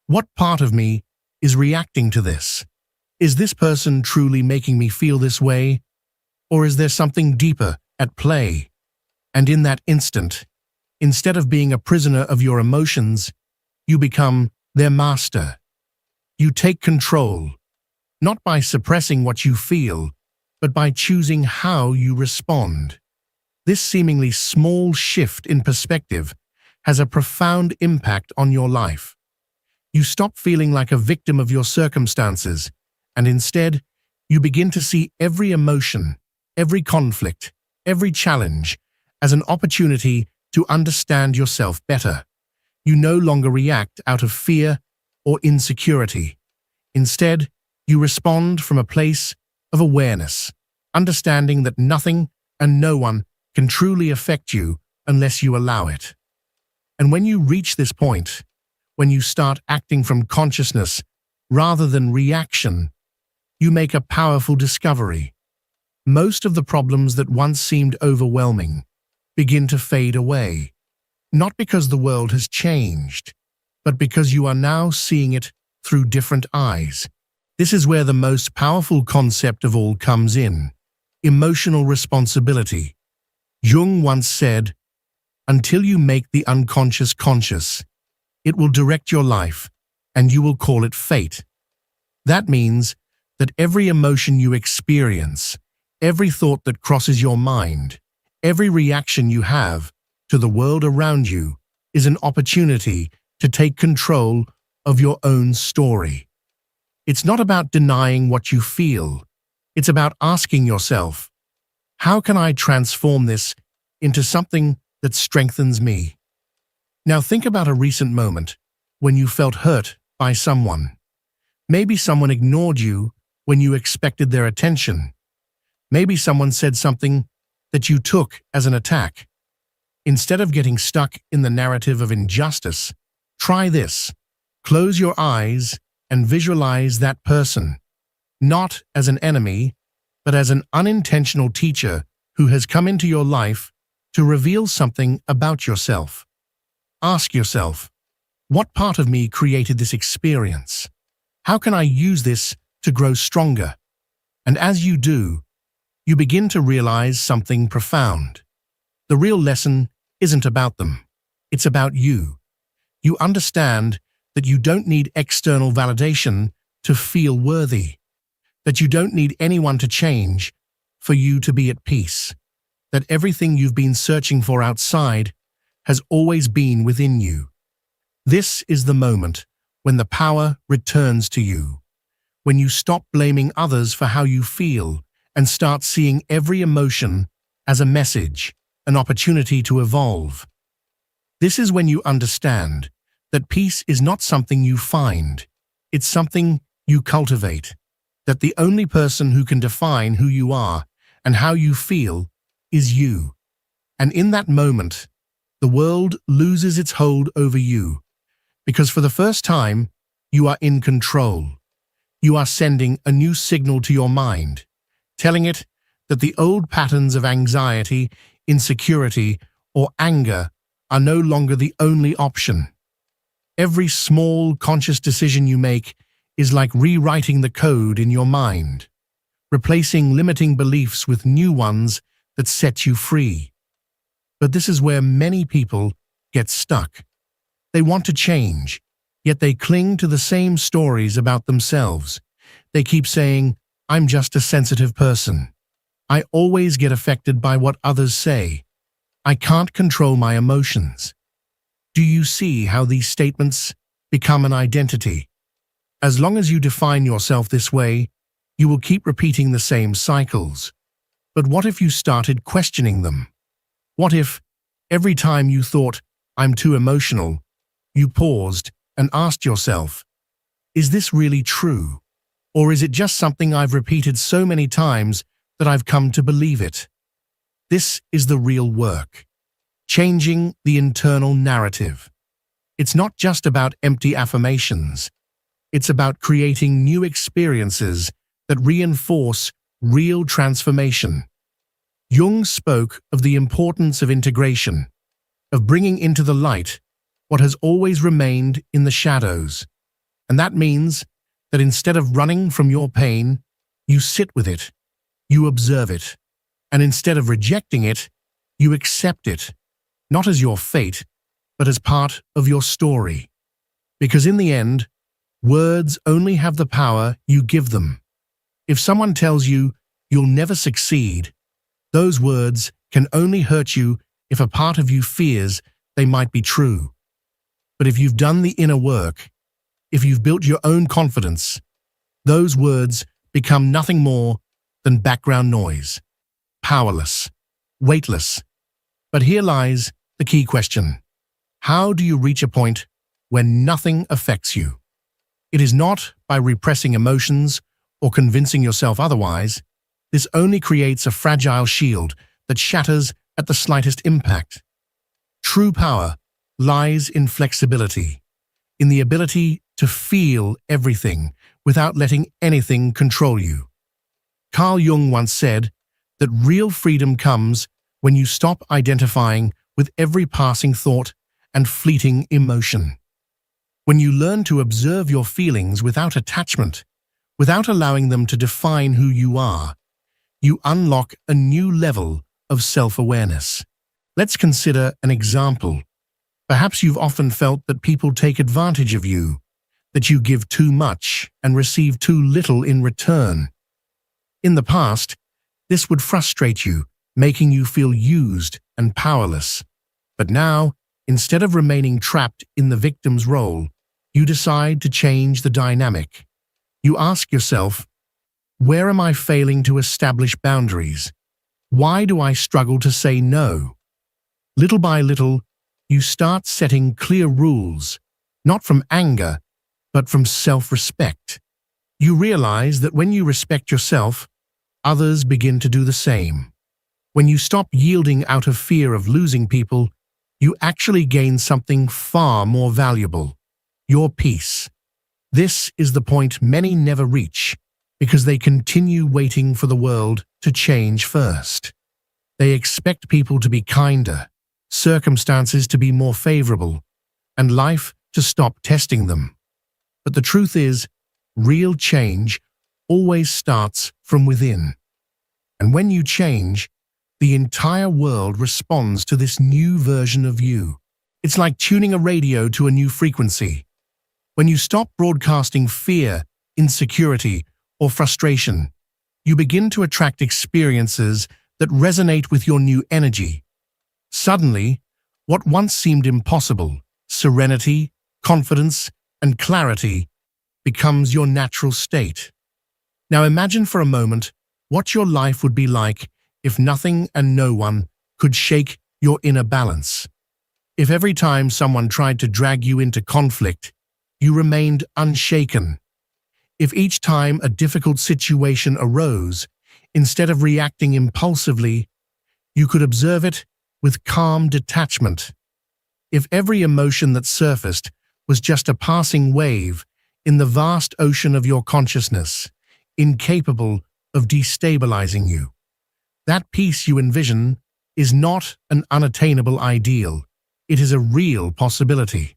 what part of me is reacting to this? Is this person truly making me feel this way? Or is there something deeper at play? And in that instant, instead of being a prisoner of your emotions, you become their master. You take control, not by suppressing what you feel, but by choosing how you respond. This seemingly small shift in perspective has a profound impact on your life. You stop feeling like a victim of your circumstances, and instead, you begin to see every emotion, every conflict, every challenge as an opportunity to understand yourself better. You no longer react out of fear or insecurity. Instead, you respond from a place of awareness, understanding that nothing and no one can truly affect you unless you allow it. And when you reach this point, when you start acting from consciousness rather than reaction, you make a powerful discovery. Most of the problems that once seemed overwhelming begin to fade away, not because the world has changed, but because you are now seeing it through different eyes. This is where the most powerful concept of all comes in: emotional responsibility. Jung once said, "Until you make the unconscious conscious, it will direct your life, and you will call it fate." That means that every emotion you experience, every thought that crosses your mind, every reaction you have to the world around you is an opportunity to take control of your own story. It's not about denying what you feel. It's about asking yourself, how can I transform this into something that strengthens me? Now think about a recent moment when you felt hurt by someone. Maybe someone ignored you when you expected their attention. Maybe someone said something that you took as an attack. Instead of getting stuck in the narrative of injustice, try this. Close your eyes and visualize that person, not as an enemy, but as an unintentional teacher who has come into your life to reveal something about yourself. Ask yourself, what part of me created this experience? How can I use this to grow stronger? And as you do, you begin to realize something profound. The real lesson isn't about them. It's about you. You understand that you don't need external validation to feel worthy, that you don't need anyone to change for you to be at peace, that everything you've been searching for outside has always been within you. This is the moment when the power returns to you, when you stop blaming others for how you feel and start seeing every emotion as a message, an opportunity to evolve. This is when you understand that peace is not something you find, it's something you cultivate, that the only person who can define who you are and how you feel is you. And in that moment, the world loses its hold over you, because for the first time, you are in control. You are sending a new signal to your mind, telling it that the old patterns of anxiety, insecurity, or anger are no longer the only option. Every small, conscious decision you make is like rewriting the code in your mind, replacing limiting beliefs with new ones that set you free. But this is where many people get stuck. They want to change, yet they cling to the same stories about themselves. They keep saying, "I'm just a sensitive person. I always get affected by what others say. I can't control my emotions." Do you see how these statements become an identity? As long as you define yourself this way, you will keep repeating the same cycles. But what if you started questioning them? What if, every time you thought, "I'm too emotional," you paused and asked yourself, "Is this really true? Or is it just something I've repeated so many times that I've come to believe it?" This is the real work. Changing the internal narrative. It's not just about empty affirmations. It's about creating new experiences that reinforce real transformation. Jung spoke of the importance of integration, of bringing into the light what has always remained in the shadows. And that means that instead of running from your pain, you sit with it, you observe it, and instead of rejecting it, you accept it, not as your fate, but as part of your story. Because in the end, words only have the power you give them. If someone tells you you'll never succeed, those words can only hurt you if a part of you fears they might be true. But if you've done the inner work, if you've built your own confidence, those words become nothing more than background noise, powerless, weightless. But here lies the key question. How do you reach a point when nothing affects you? It is not by repressing emotions or convincing yourself otherwise. This only creates a fragile shield that shatters at the slightest impact. True power lies in flexibility, in the ability to feel everything without letting anything control you. Carl Jung once said that real freedom comes when you stop identifying with every passing thought and fleeting emotion. When you learn to observe your feelings without attachment, without allowing them to define who you are, you unlock a new level of self-awareness. Let's consider an example. Perhaps you've often felt that people take advantage of you, that you give too much and receive too little in return. In the past, this would frustrate you, making you feel used and powerless. But now, instead of remaining trapped in the victim's role, you decide to change the dynamic. You ask yourself, where am I failing to establish boundaries? Why do I struggle to say no? Little by little, you start setting clear rules, not from anger, but from self-respect. You realize that when you respect yourself, others begin to do the same. When you stop yielding out of fear of losing people, you actually gain something far more valuable: your peace. This is the point many never reach, because they continue waiting for the world to change first. They expect people to be kinder, circumstances to be more favorable, and life to stop testing them. But the truth is, real change always starts from within. And when you change, the entire world responds to this new version of you. It's like tuning a radio to a new frequency. When you stop broadcasting fear, insecurity, or frustration, you begin to attract experiences that resonate with your new energy. Suddenly, what once seemed impossible, serenity, confidence, and clarity, becomes your natural state. Now imagine for a moment what your life would be like if nothing and no one could shake your inner balance. If every time someone tried to drag you into conflict, you remained unshaken. If each time a difficult situation arose, instead of reacting impulsively, you could observe it with calm detachment. If every emotion that surfaced was just a passing wave in the vast ocean of your consciousness, incapable of destabilizing you. That peace you envision is not an unattainable ideal. It is a real possibility.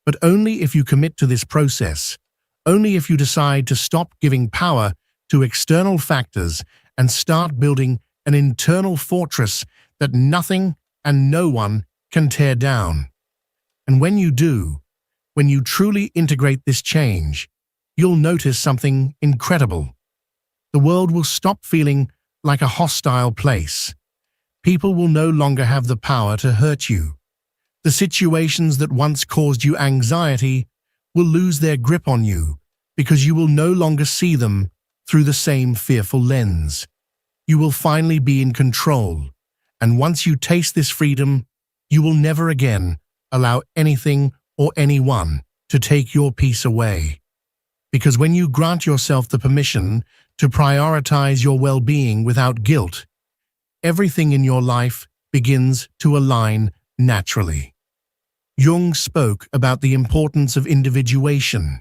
But only if you commit to this process, only if you decide to stop giving power to external factors and start building an internal fortress that nothing and no one can tear down. And when you do, when you truly integrate this change, you'll notice something incredible. The world will stop feeling like a hostile place. People will no longer have the power to hurt you. The situations that once caused you anxiety will lose their grip on you because you will no longer see them through the same fearful lens. You will finally be in control, and once you taste this freedom, you will never again allow anything or anyone to take your peace away. Because when you grant yourself the permission to prioritize your well-being without guilt, everything in your life begins to align naturally. Jung spoke about the importance of individuation,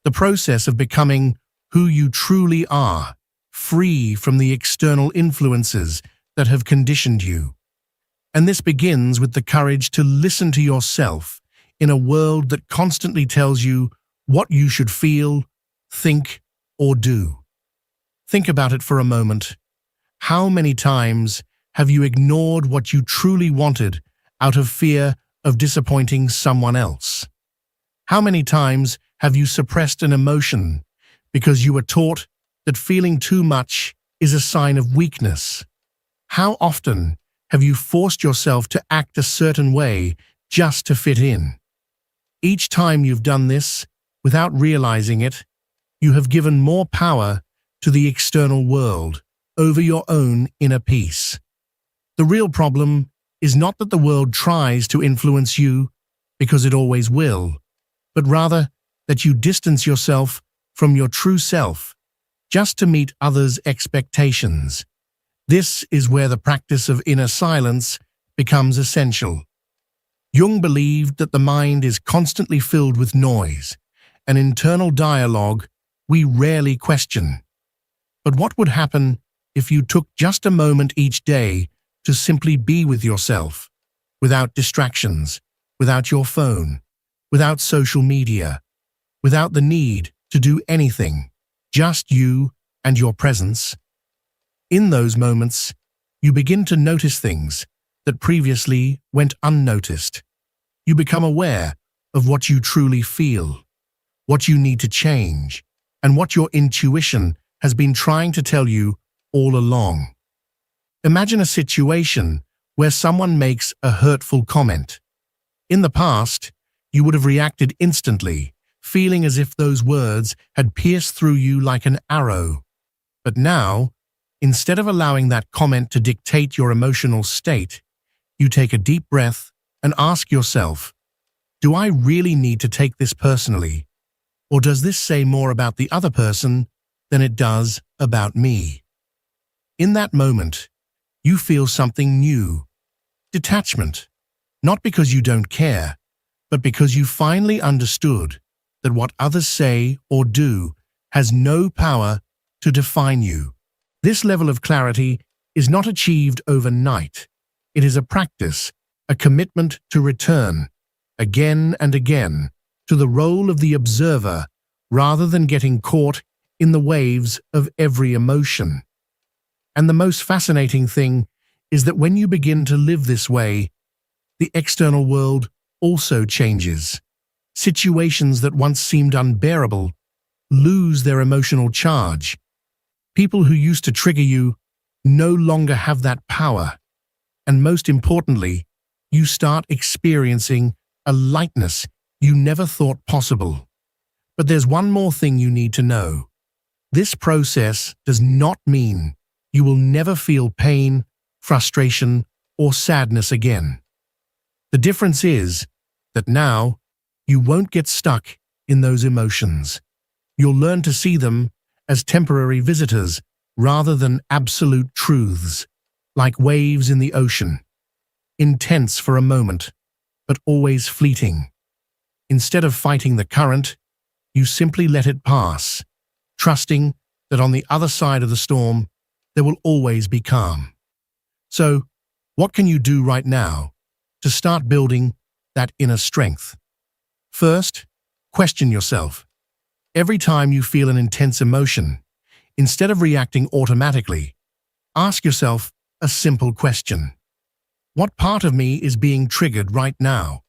the process of becoming who you truly are, free from the external influences that have conditioned you. And this begins with the courage to listen to yourself in a world that constantly tells you what you should feel, think, or do. Think about it for a moment. How many times have you ignored what you truly wanted out of fear of disappointing someone else? How many times have you suppressed an emotion because you were taught that feeling too much is a sign of weakness. How often have you forced yourself to act a certain way just to fit in? Each time you've done this, without realizing it, you have given more power to the external world over your own inner peace. The real problem is not that the world tries to influence you, because it always will, but rather that you distance yourself from your true self just to meet others' expectations. This is where the practice of inner silence becomes essential. Jung believed that the mind is constantly filled with noise, an internal dialogue we rarely question. But what would happen if you took just a moment each day to simply be with yourself, without distractions, without your phone, without social media, without the need to do anything, just you and your presence? In those moments, you begin to notice things that previously went unnoticed. You become aware of what you truly feel, what you need to change, and what your intuition has been trying to tell you all along. Imagine a situation where someone makes a hurtful comment. In the past, you would have reacted instantly, feeling as if those words had pierced through you like an arrow. But now, instead of allowing that comment to dictate your emotional state, you take a deep breath and ask yourself, do I really need to take this personally? Or does this say more about the other person than it does about me? In that moment, you feel something new, detachment, not because you don't care, but because you finally understood that what others say or do has no power to define you. This level of clarity is not achieved overnight. It is a practice, a commitment to return, again and again, to the role of the observer rather than getting caught in the waves of every emotion. And the most fascinating thing is that when you begin to live this way, the external world also changes. Situations that once seemed unbearable lose their emotional charge. People who used to trigger you no longer have that power. And most importantly, you start experiencing a lightness you never thought possible. But there's one more thing you need to know. This process does not mean you will never feel pain, frustration, or sadness again. The difference is that now you won't get stuck in those emotions. You'll learn to see them as temporary visitors rather than absolute truths, like waves in the ocean, intense for a moment, but always fleeting. Instead of fighting the current, you simply let it pass, trusting that on the other side of the storm, there will always be calm. So, what can you do right now to start building that inner strength? First, question yourself. Every time you feel an intense emotion, instead of reacting automatically, ask yourself a simple question. What part of me is being triggered right now?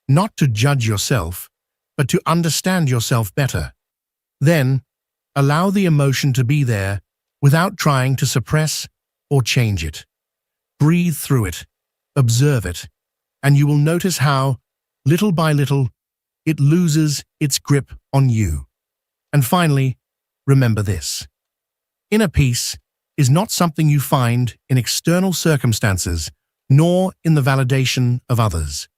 Not to judge yourself, but to understand yourself better. Then, allow the emotion to be there without trying to suppress or change it. Breathe through it, observe it, and you will notice how, little by little, it loses its grip on you. And finally, remember this. Inner peace is not something you find in external circumstances, nor in the validation of others.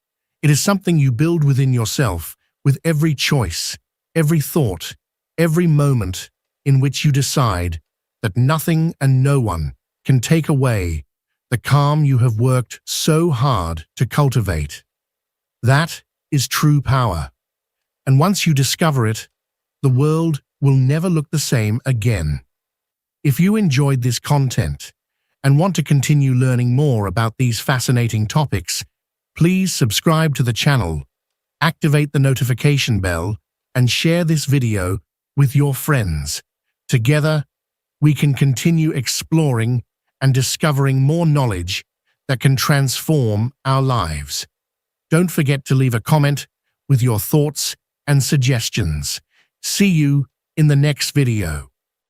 It is something you build within yourself with every choice, every thought, every moment in which you decide that nothing and no one can take away the calm you have worked so hard to cultivate. That is true power. And once you discover it, the world will never look the same again. If you enjoyed this content and want to continue learning more about these fascinating topics, please subscribe to the channel, activate the notification bell, and share this video with your friends. Together, we can continue exploring and discovering more knowledge that can transform our lives. Don't forget to leave a comment with your thoughts and suggestions. See you in the next video.